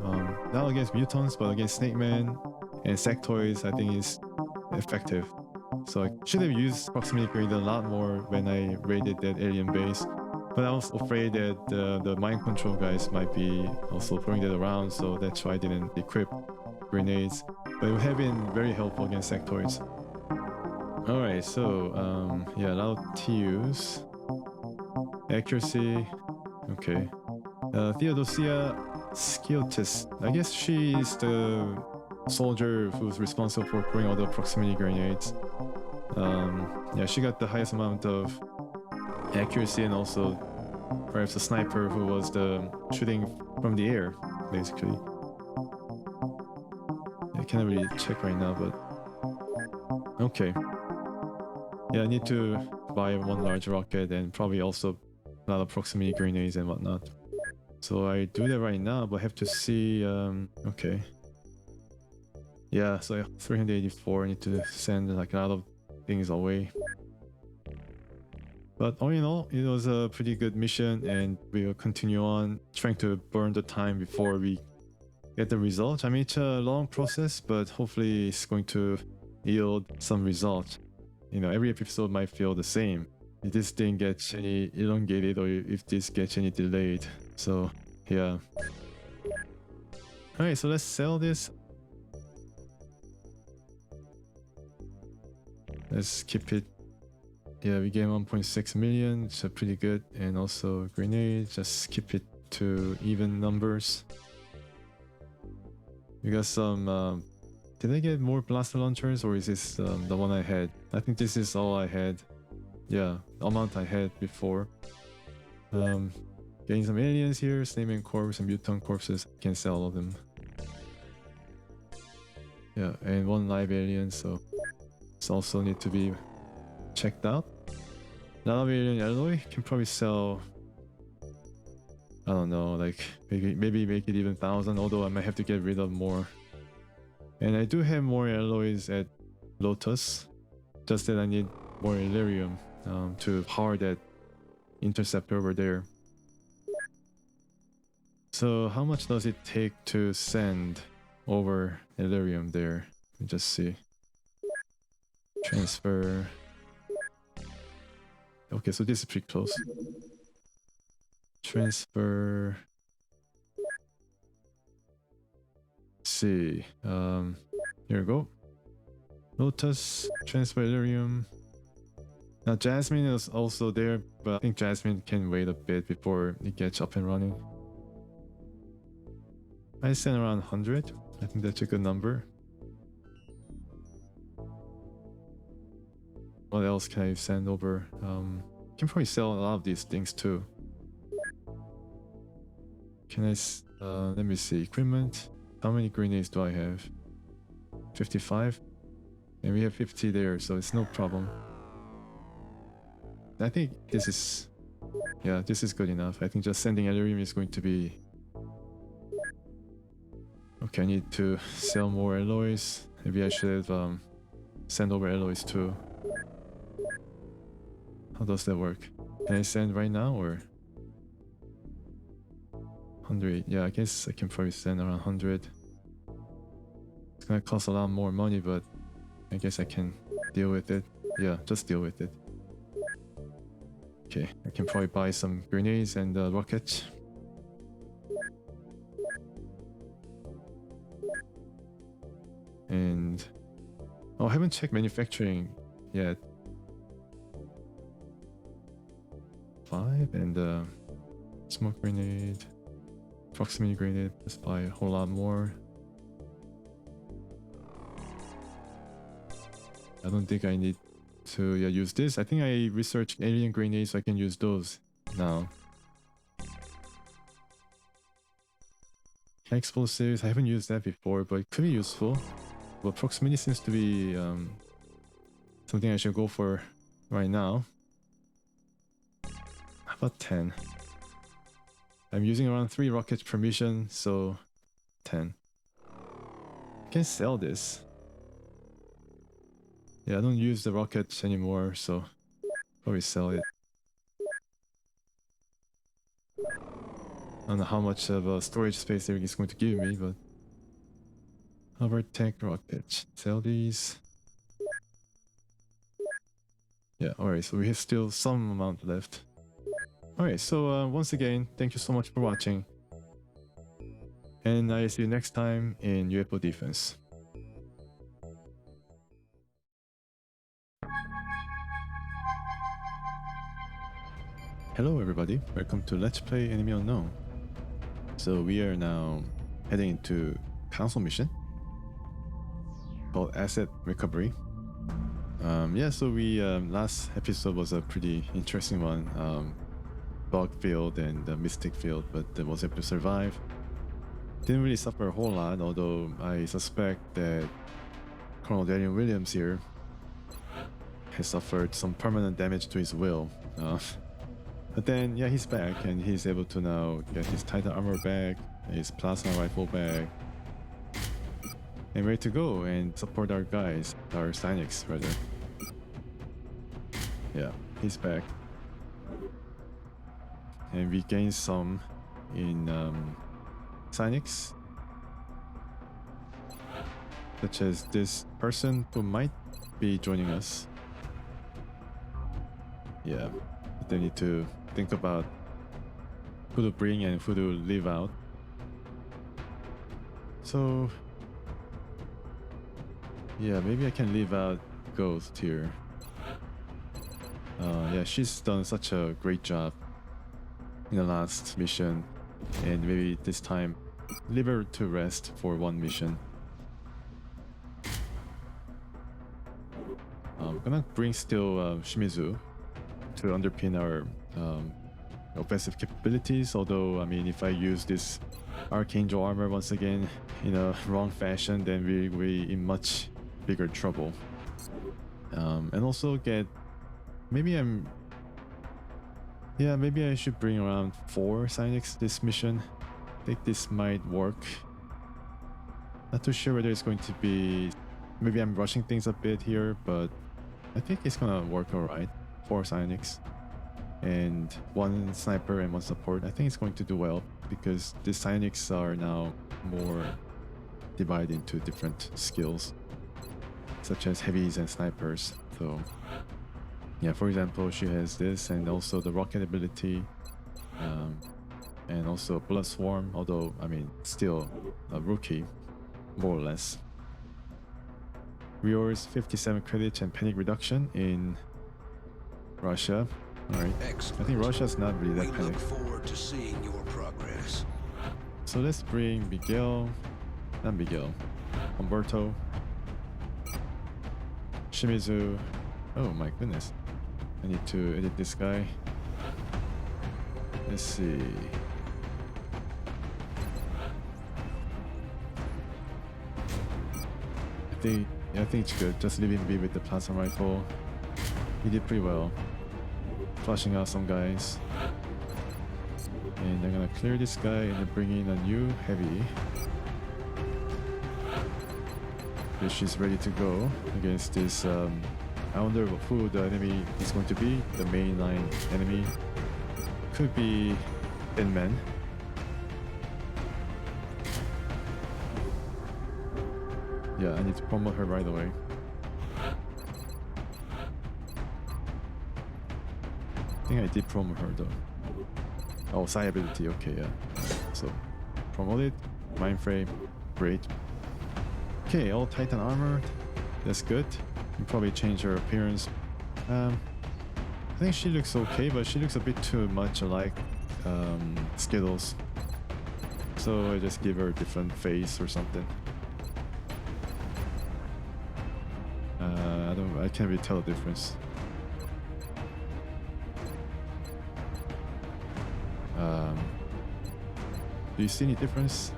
Not against mutants, but against Snake Man and sectoids, I think is effective. So I should have used proximity grenade a lot more when I raided that alien base. But I was afraid that the mind control guys might be also throwing that around, so that's why I didn't equip grenades. But it would have been very helpful against sectoids. Alright, so yeah, a lot of TUs. Accuracy, okay. Theodosia Skiotis. I guess she's the soldier who's responsible for throwing all the proximity grenades. Yeah, she got the highest amount of accuracy, and also perhaps a sniper who was the shooting from the air, basically. I can't really check right now, but okay. Yeah, I need to buy one large rocket and probably also a lot of proximity grenades and whatnot. So I do that right now, but I have to see. Okay. Yeah, so 384. I need to send like a lot of things away. But all in all, it was a pretty good mission, and we will continue on trying to burn the time before we get the result. I mean, it's a long process, but hopefully it's going to yield some result. You know, every episode might feel the same. If this thing gets any elongated or if this gets any delayed. So, yeah. Alright, so let's sell this. Let's keep it. Yeah, we gain 1.6 million, which is pretty good. And also grenade, just keep it to even numbers. We got some did I get more blaster launchers, or is this the one I had? I think this is all I had. Yeah, the amount I had before. Getting some aliens here, Snakeman corpse and mutant corpses. Can sell all of them. Yeah, and one live alien, so this also need to be checked out. Live alien alloy can probably sell. I don't know, like maybe make it even 1,000. Although I might have to get rid of more. And I do have more alloys at Lotus, just that I need more Illyrium to power that interceptor over there. So how much does it take to send over Illyrium there? Let me just see. Transfer. Okay, so this is pretty close. Transfer. Let's see. Here we go. Lotus, transfer Illyrium. Now Jasmine is also there, but I think Jasmine can wait a bit before it gets up and running. I sent around 100. I think that's a good number. What else can I send over? Can probably sell a lot of these things too. Can I? Let me see. Equipment. How many grenades do I have? 55. And we have 50 there, so it's no problem. I think this is... Yeah, this is good enough. I think just sending Illyrium is going to be... Okay, I need to sell more alloys. Maybe I should send over alloys too. How does that work? Can I send right now or? 100. Yeah, I guess I can probably send around 100. It's gonna cost a lot more money, but I guess I can deal with it. Yeah, just deal with it. Okay, I can probably buy some grenades and rockets. And oh, I haven't checked manufacturing yet. 5 and smoke grenade, proximity grenade. Let's buy a whole lot more. I don't think I need to use this. I think I researched alien grenades, so I can use those now. Explosives, I haven't used that before, but it could be useful. But proximity seems to be something I should go for right now. How about 10? I'm using around 3 rockets per mission, so 10. I can sell this. Yeah, I don't use the rockets anymore, so probably sell it. I don't know how much of a storage space they're going to give me, but... Hovertank rockets. Sell these. Yeah, alright, so we have still some amount left. Alright, so once again, thank you so much for watching. And I see you next time in UFO Defense. Hello everybody, welcome to Let's Play Enemy Unknown. So we are now heading into console mission called Asset Recovery. Yeah, so we last episode was a pretty interesting one. Bug field and the mystic field, but I was able to survive. Didn't really suffer a whole lot, although I suspect that Colonel Daniel Williams here has suffered some permanent damage to his will. But then, yeah, he's back and he's able to now get his Titan armor back, his plasma rifle back, and ready to go and support our guys, our psionics rather. Yeah, he's back. And we gained some in psionics, such as this person who might be joining us. Yeah, they need to think about who to bring and who to leave out. So yeah, maybe I can leave out Ghost here. Yeah, she's done such a great job in the last mission, and maybe this time leave her to rest for one mission. I'm gonna bring still Shimizu to underpin our offensive capabilities, although I mean if I use this archangel armor once again in a wrong fashion, then we in much bigger trouble. And also get maybe I should bring around 4 psionics this mission. I think this might work. Not too sure whether it's going to be, maybe I'm rushing things a bit here, but I think it's gonna work alright. 4 psionics and 1 sniper and 1 support. I think it's going to do well because the psionics are now more divided into different skills. such as heavies and snipers. So yeah, for example, she has this, and also the rocket ability, and also blood swarm, although I mean still a rookie more or less. Rewards 57 credits and panic reduction in Russia. Alright. I think Russia's not really that panicked. Look forward to seeing your progress. So let's bring not Miguel, Humberto, Shimizu. Oh my goodness. I need to edit this guy. Let's see. I think it's good. Just leave him be with the plasma rifle. He did pretty well. Flushing out some guys. And I'm gonna clear this guy and then bring in a new heavy. So she's ready to go against this. I wonder who the enemy is going to be. The mainline enemy could be Ironman. Yeah, I need to promote her right away. I think I did promote her though. Oh, psi ability, okay, yeah. So, promoted, mind frame, great. Okay, all Titan armor, that's good. You probably change her appearance. I think she looks okay, but she looks a bit too much like Skittles. So I just give her a different face or something. I can't really tell the difference. Do you see any difference?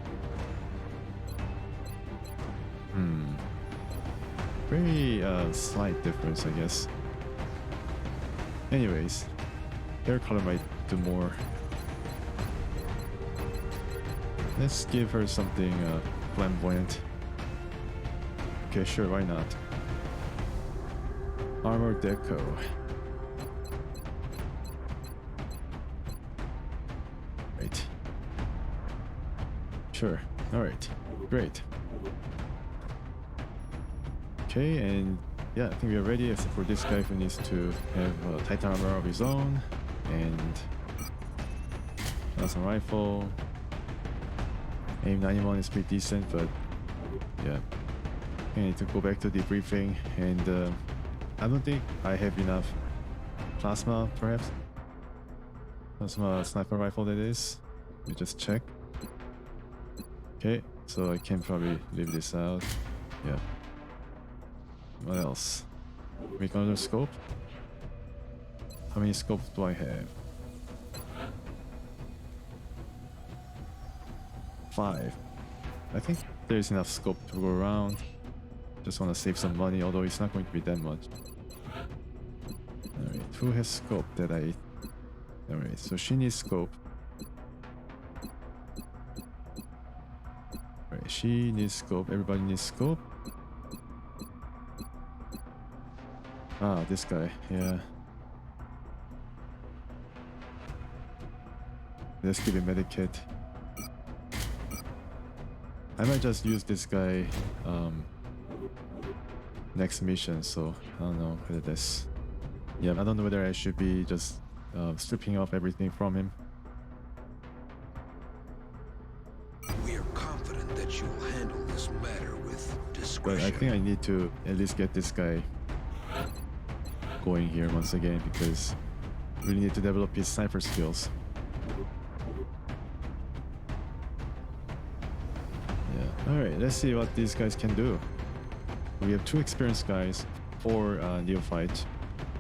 Very slight difference, I guess. Anyways, hair color might do more. Let's give her something flamboyant. Okay, sure, why not? Armor deco. Right. Sure. Alright. Great. Okay, and yeah, I think we are ready except for this guy who needs to have a Titan armor of his own. And plasma rifle. Aim 91 is pretty decent, but yeah. I need to go back to debriefing, and I don't think I have enough plasma, perhaps. Plasma sniper rifle, that is. Let me just check. Okay, so I can probably leave this out. Yeah. What else? Make another scope. How many scopes do I have? 5. I think there's enough scope to go around. Just want to save some money, although it's not going to be that much. Alright, who has scope that I... Alright, so she needs scope. Alright, she needs scope, everybody needs scope. Ah, this guy, yeah. Let's give him medikit. I might just use this guy next mission, so I don't know whether that's... Yeah, I don't know whether I should be just stripping off everything from him. We are confident that you will handle this matter with discretion. But I think I need to at least get this guy going here once again, because we really need to develop his sniper skills. Yeah, alright, let's see what these guys can do. We have 2 experienced guys, 4 neophytes,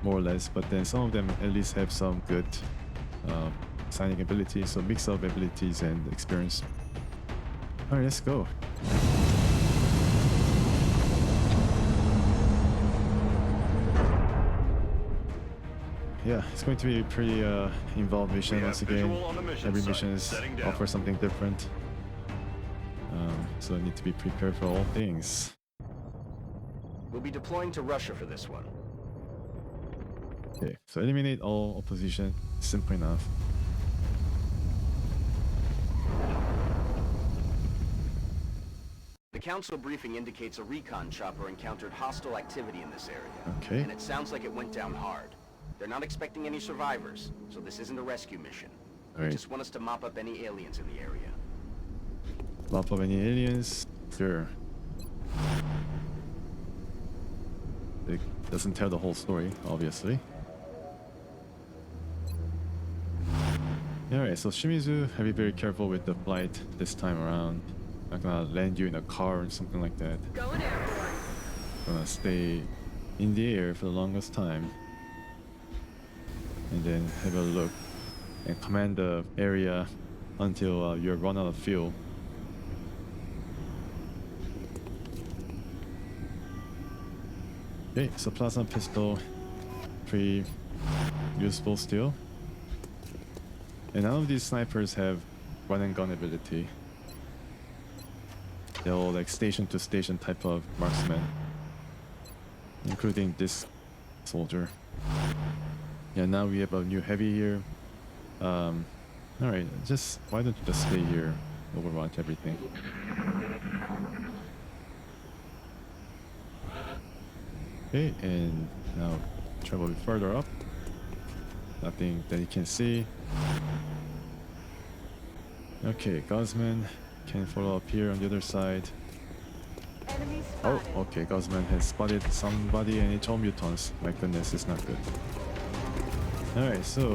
more or less, but then some of them at least have some good signing ability, so mix of abilities and experience. Alright, let's go. Yeah, it's going to be a pretty involved mission once again. Every mission offers something different. So I need to be prepared for all things. We'll be deploying to Russia for this one. Okay, so eliminate all opposition. Simple enough. The council briefing indicates a recon chopper encountered hostile activity in this area. Okay. And it sounds like it went down hard. They're not expecting any survivors, so this isn't a rescue mission. They Alright. just want us to mop up any aliens in the area. Mop up any aliens? Sure. It doesn't tell the whole story, obviously. Alright, so Shimizu, be very careful with the flight this time around. Not gonna land you in a car or something like that. Going airborne. Gonna stay in the air for the longest time. And then have a look and command the area until you run out of fuel. Okay, so plasma pistol, pretty useful still. And none of these snipers have run and gun ability. They're all like station to station type of marksmen, including this soldier. Yeah, now we have a new heavy here. Alright, why don't you just stay here, overwatch everything. Okay, and now travel a bit further up. Nothing that you can see. Okay, Guzman can follow up here on the other side. Enemy Oh, spotted. okay, Guzman has spotted somebody and it's all mutants. My goodness, it's not good. Alright, so,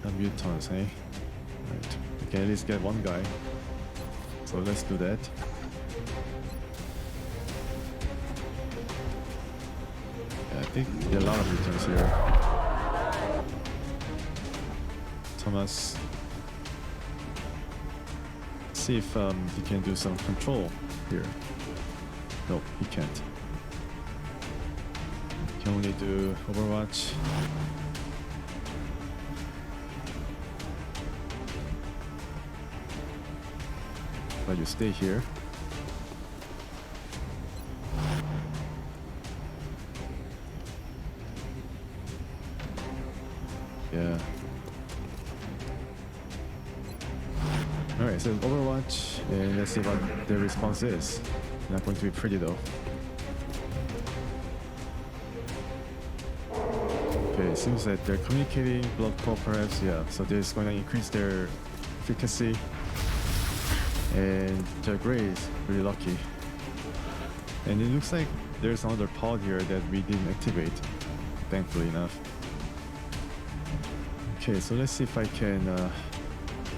the mutants, eh? Right, we can at least get one guy. So let's do that. Yeah, I think there are a lot of mutants here. Thomas. See if he can do some control here. Nope, he can't. He can only do Overwatch. But you stay here. Yeah. Alright, so Overwatch, and let's see what their response is. Not going to be pretty though. Okay, it seems that they're communicating blood flow perhaps, yeah. So this is going to increase their efficacy. And the Grey is really lucky. And it looks like there's another pod here that we didn't activate, thankfully enough. Okay, so let's see if I can,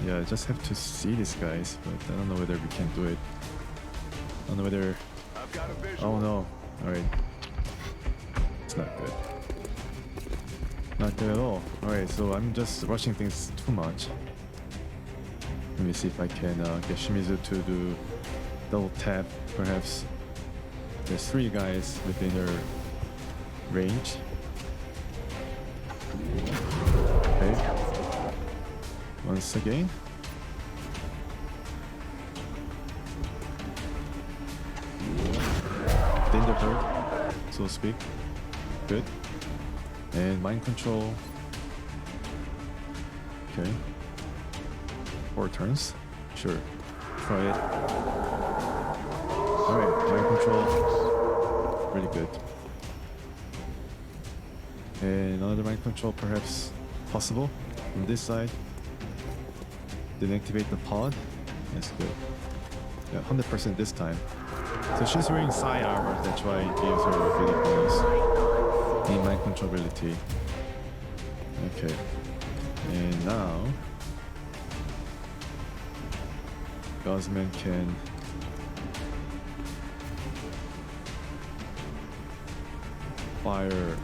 yeah, I just have to see these guys, but I don't know whether we can do it. I don't know whether... I've got a visual. Oh no, alright. It's not good. Not good at all. Alright, so I'm just rushing things too much. Let me see if I can get Shimizu to do double tap, perhaps. There's 3 guys within their range. Okay. Once again. Danger bird, so to speak. Good. And mind control. Okay. 4 turns. Sure. Try it. Alright, mind control. Really good. And another mind control perhaps possible from this side. Then activate the pod. That's good. Yeah, 100% this time. So she's wearing psi armor, that's why it gives her a really bonus in mind control ability. Okay. And now Guzman can fire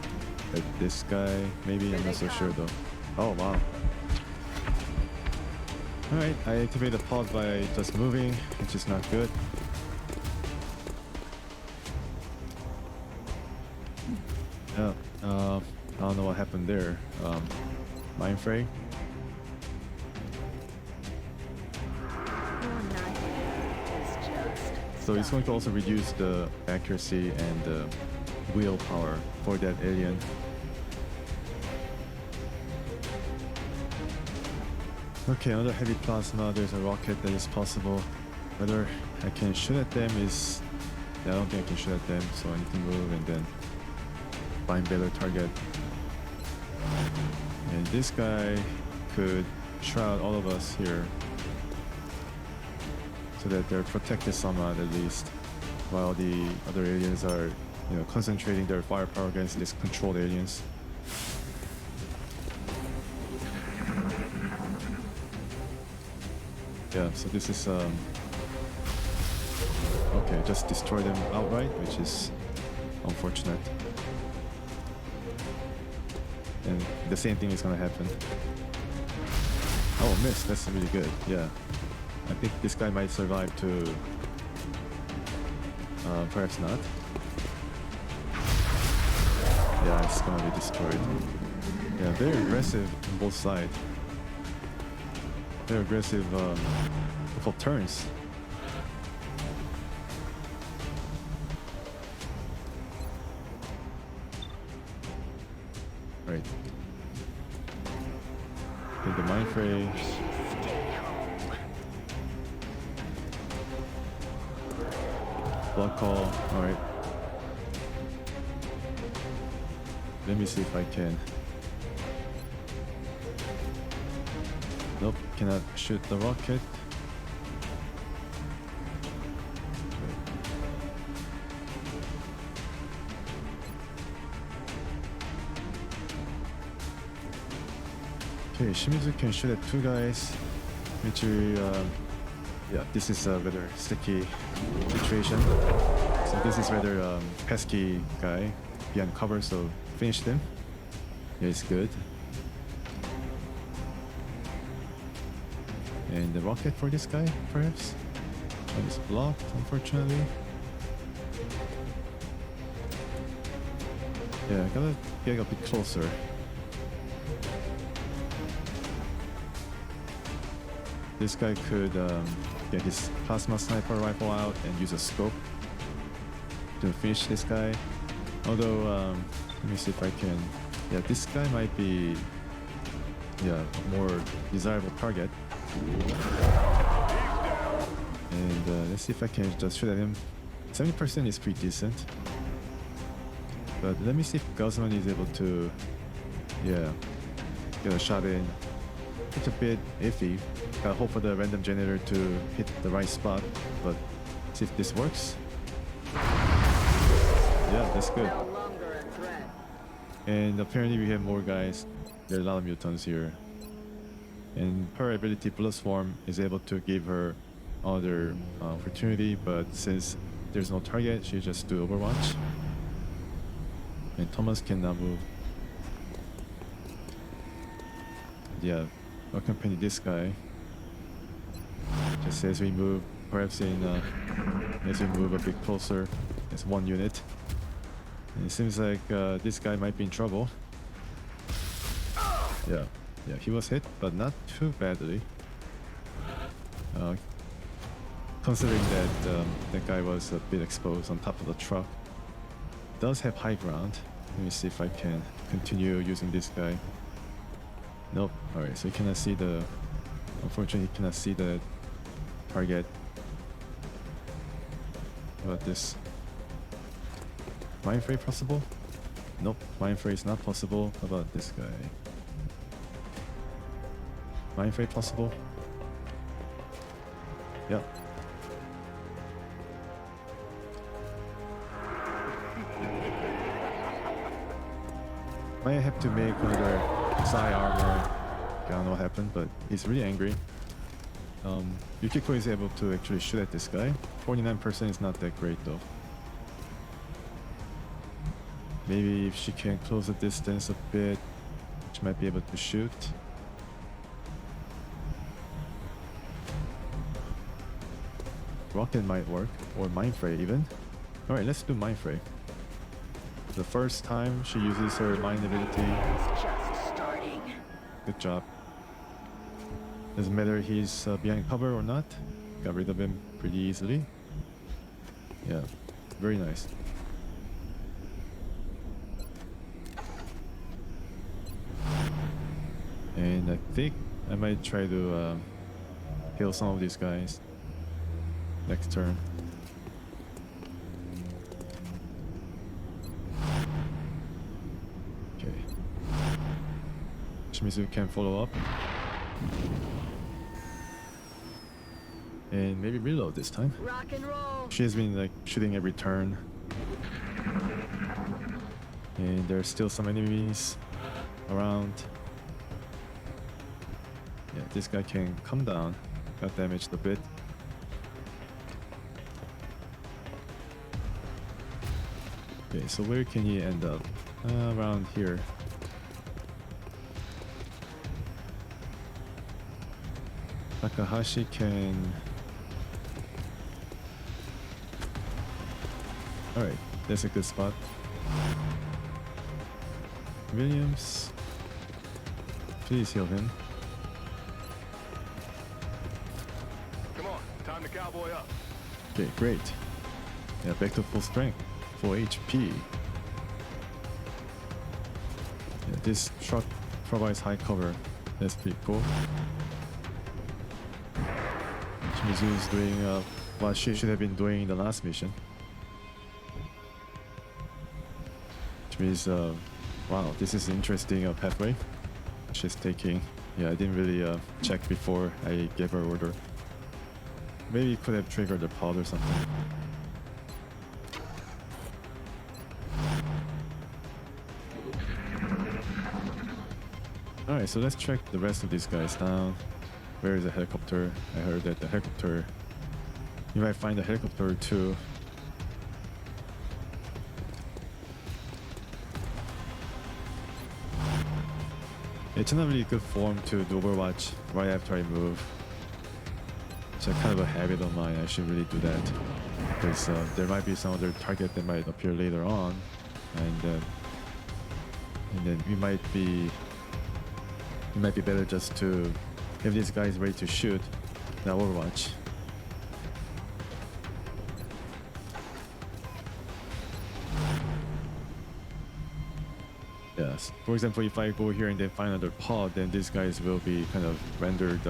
at this guy, maybe, I'm not so sure though. Oh wow. Alright, I activate the pod by just moving, which is not good. Yeah, I don't know what happened there. Mind fray? So it's going to also reduce the accuracy and the willpower for that alien. Okay, another heavy plasma. There's a rocket that is possible. Whether I can shoot at them is... I don't think I can shoot at them, so I need to move and then find better target. And this guy could shroud all of us here so that they're protected somewhat at least, while the other aliens are, you know, concentrating their firepower against these controlled aliens. Yeah, so this is okay, just destroy them outright, which is unfortunate. And the same thing is gonna happen. Oh, miss, that's really good, yeah. I think this guy might survive to... perhaps not. Yeah, it's gonna be destroyed. Yeah, very aggressive on both sides. Very aggressive for turns. Right. Take the mind fray. Block call. Alright. Let me see if I can. Nope, cannot shoot the rocket. Okay, Shimizu can shoot at two guys, which yeah, this is a rather sticky situation. So this is rather pesky guy behind cover, so finish them. Yeah, it's good. And the rocket for this guy, perhaps? Oh, it's blocked, unfortunately. Yeah, gotta get a bit closer. This guy could get his plasma sniper rifle out and use a scope to finish this guy. Although, let me see if I can... Yeah, this guy might be... Yeah, a more desirable target. And let's see if I can just shoot at him. 70% is pretty decent. But let me see if Guzman is able to... Yeah, get a shot in. It's a bit iffy. Gotta hope for the random generator to hit the right spot, but see if this works. Yeah, that's good. No longer a threat. And apparently we have more guys. There are a lot of mutants here. And her ability Blood Swarm is able to give her other opportunity, but since there's no target, she just do Overwatch. And Thomas cannot move. Yeah, accompany this guy. Just as we move, perhaps as we move a bit closer, there's one unit. And it seems like this guy might be in trouble. Yeah, he was hit, but not too badly. Considering that that guy was a bit exposed on top of the truck. Does have high ground. Let me see if I can continue using this guy. Nope. Alright, so you cannot see the... Unfortunately, you cannot see the target. How about this? Mind fray possible? Nope, mind fray is not possible. How about this guy? Mind fray possible? Yep. Might have to make another psi armor. I don't know what happened, but he's really angry. Yukiko is able to actually shoot at this guy. 49% is not that great though. Maybe if she can close the distance a bit, she might be able to shoot. Rocket might work, or Mind Fray even. Alright, let's do Mind Fray. The first time she uses her mind ability. It's just starting. Good job. Doesn't matter he's behind cover or not. Got rid of him pretty easily. Yeah, very nice. And I think I might try to kill some of these guys. next turn. Okay. Shimizu can follow up. And maybe reload this time. Rock and roll. She has been like shooting every turn. And there's still some enemies around. Yeah, this guy can come down. Got damaged a bit. Okay, so where can he end up? Around here. Takahashi can... Alright, that's a good spot. Williams, please heal him. Come on, time to cowboy up. Okay, great. Yeah, back to full strength, full HP. Yeah, this truck provides high cover. That's pretty cool. Shimizu is doing what she should have been doing in the last mission. Which means, wow, this is an interesting pathway she's taking. Yeah, I didn't really check before I gave her order. Maybe it could have triggered the pod or something. Alright, so let's track the rest of these guys down. Where is the helicopter? I heard that the helicopter... You might find the helicopter too. It's not really good form to do Overwatch right after I move. It's a kind of a habit of mine. I should really do that. Because there might be some other target that might appear later on. And then it might be better just to have these guys ready to shoot in Overwatch. Yes. For example, if I go here and then find another pod, then these guys will be kind of rendered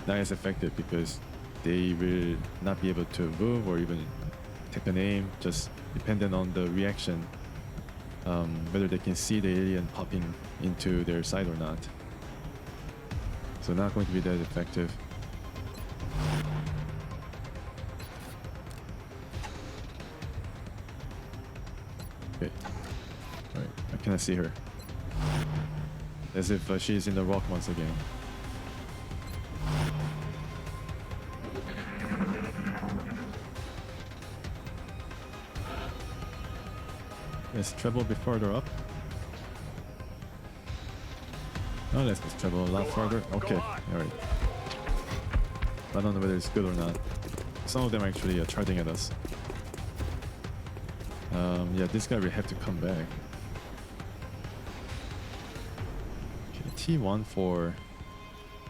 not as effective because they will not be able to move or even take an aim, just dependent on the reaction, whether they can see the alien popping into their side or not. So not going to be that effective. Okay. Alright, I cannot see her. As if she's in the rock once again. Let's travel a bit further up. Oh, let's just travel a lot further. Okay, alright. I don't know whether it's good or not. Some of them are actually charging at us. Yeah, this guy will have to come back. Okay, T1 for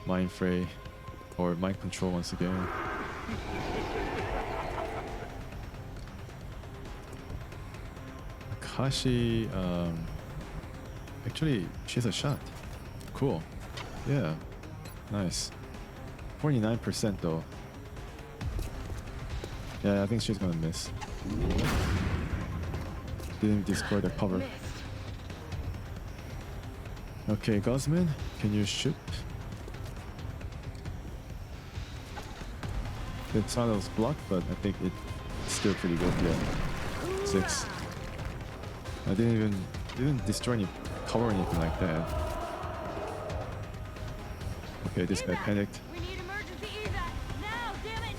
mind fray or mind control once again. Akashi, actually, she's a shot. Cool. Yeah. Nice. 49% though. Yeah, I think she's gonna miss. Didn't destroy the cover. Okay, Guzman, can you shoot? The tunnel's blocked, but I think it's still pretty good. Yeah. 6. I didn't destroy any cover or anything like that. Okay, this guy panicked. We need emergency evac now, damn it,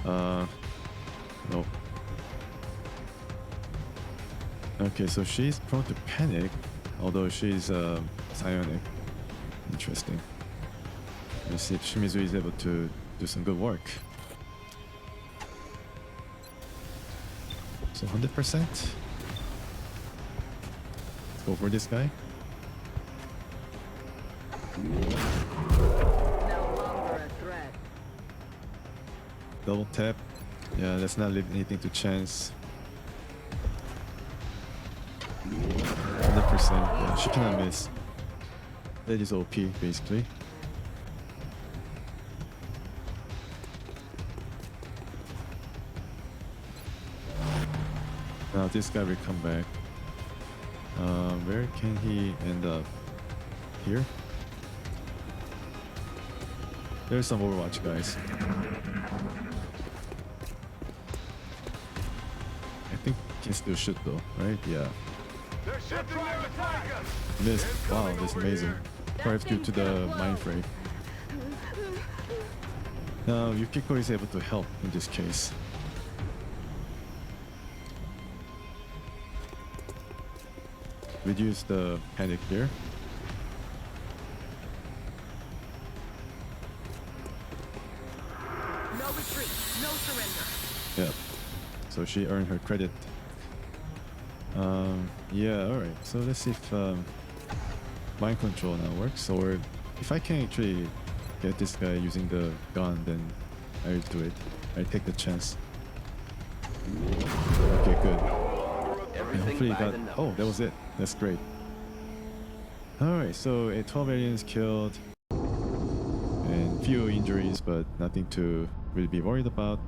now! Nope. Okay, so she's prone to panic, although she's psionic. Interesting. Let's see if Shimizu is able to do some good work. So 100%. Let's go for this guy. No longer a threat. Double tap. Yeah, let's not leave anything to chance. 100%. Yeah, she cannot miss. That is OP, basically. Now this guy will come back. Where can he end up? Here? There's some Overwatch guys. I think he can still shoot though, right? Yeah. They're shifting their attack us. Missed. Wow, that's amazing. Perhaps due to the mind frame. Now Yukiko is able to help in this case. Reduce the panic here. No retreat, no surrender. Yeah. So she earned her credit. Yeah, alright. So let's see if mind control now works, or if I can actually get this guy using the gun, then I'll do it. I'll take the chance. Okay, good. And Everything hopefully by got... the numbers. Oh, that was it. That's great. Alright, so 12 aliens killed and few injuries, but nothing to really be worried about.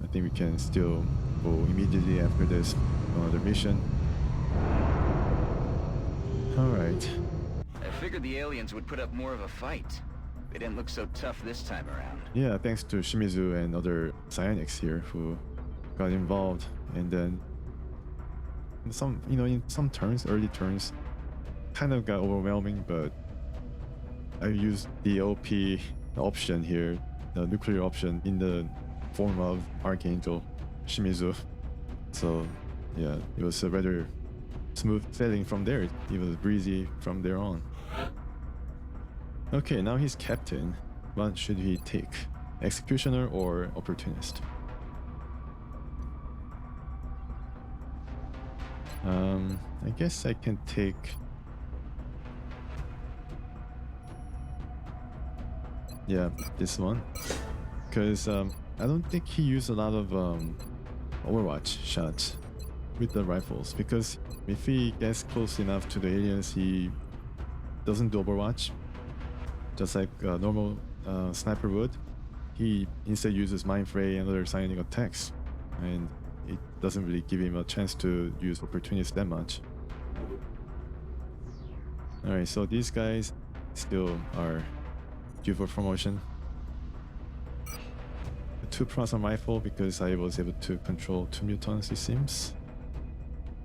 I think we can still go immediately after this another mission. Alright. I figured the aliens would put up more of a fight. They didn't look so tough this time around. Yeah, thanks to Shimizu and other psionics here who got involved, and then some, in some turns, early turns, kind of got overwhelming, but I used the OP option here, the nuclear option, in the form of Archangel Shimizu. So yeah, it was a rather smooth sailing from there. It was breezy from there on. Okay, now he's captain. What should he take? Executioner or opportunist? I guess I can take... Yeah, this one. Because I don't think he used a lot of Overwatch shots with the rifles. Because if he gets close enough to the aliens, he doesn't do Overwatch. Just like a normal sniper would. He instead uses mind fray and other psionic attacks. And it doesn't really give him a chance to use opportunists that much. Alright, so these guys still are due for promotion. A 2+ on rifle because I was able to control 2 mutants, it seems.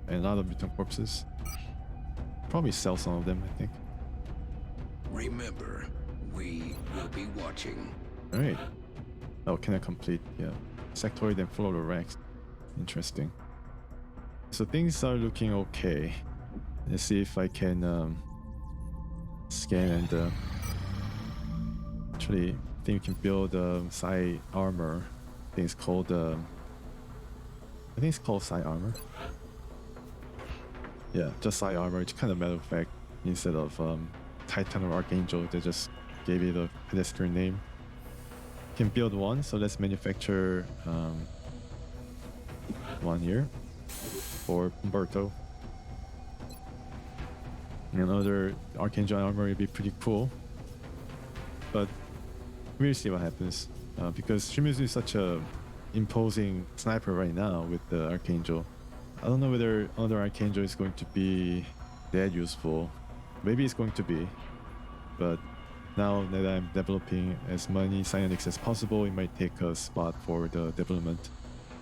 And a lot of mutant corpses. Probably sell some of them, I think. Remember, we will be watching. Alright. Oh, can I complete? Yeah. Sectoid and floor racks. Interesting. So things are looking okay. Let's see if I can scan and actually I think we can build psi armor. I think it's called psi armor. Yeah, just psi armor. It's kind of matter of fact instead of Titan or Archangel. They just gave it a pedestrian name. Can build one, so let's manufacture one here for Umberto. And another Archangel armor would be pretty cool, but we'll see what happens because Shimizu is such a imposing sniper right now with the Archangel. I don't know whether another Archangel is going to be that useful. Maybe it's going to be, but now that I'm developing as many psionics as possible, it might take a spot for the development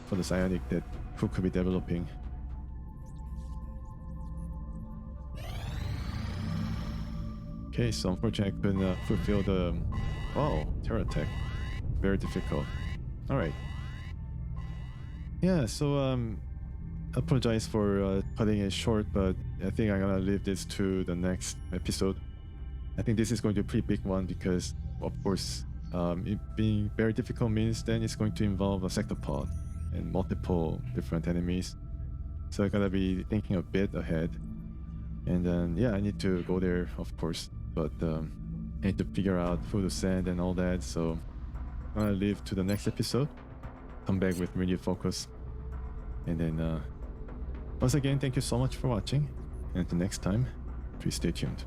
for the psionic that who could be developing. Okay, so unfortunately I couldn't fulfill the... Wow, terror attack. Very difficult. Alright. Yeah, so I apologize for cutting it short, but I think I'm gonna leave this to the next episode. I think this is going to be a pretty big one because, of course, it being very difficult means then it's going to involve a sectopod and multiple different enemies. So I gotta be thinking a bit ahead. And then, yeah, I need to go there, of course, but I need to figure out who to send and all that. So I'm gonna leave to the next episode, come back with renewed focus. And then, once again, thank you so much for watching. And until next time, please stay tuned.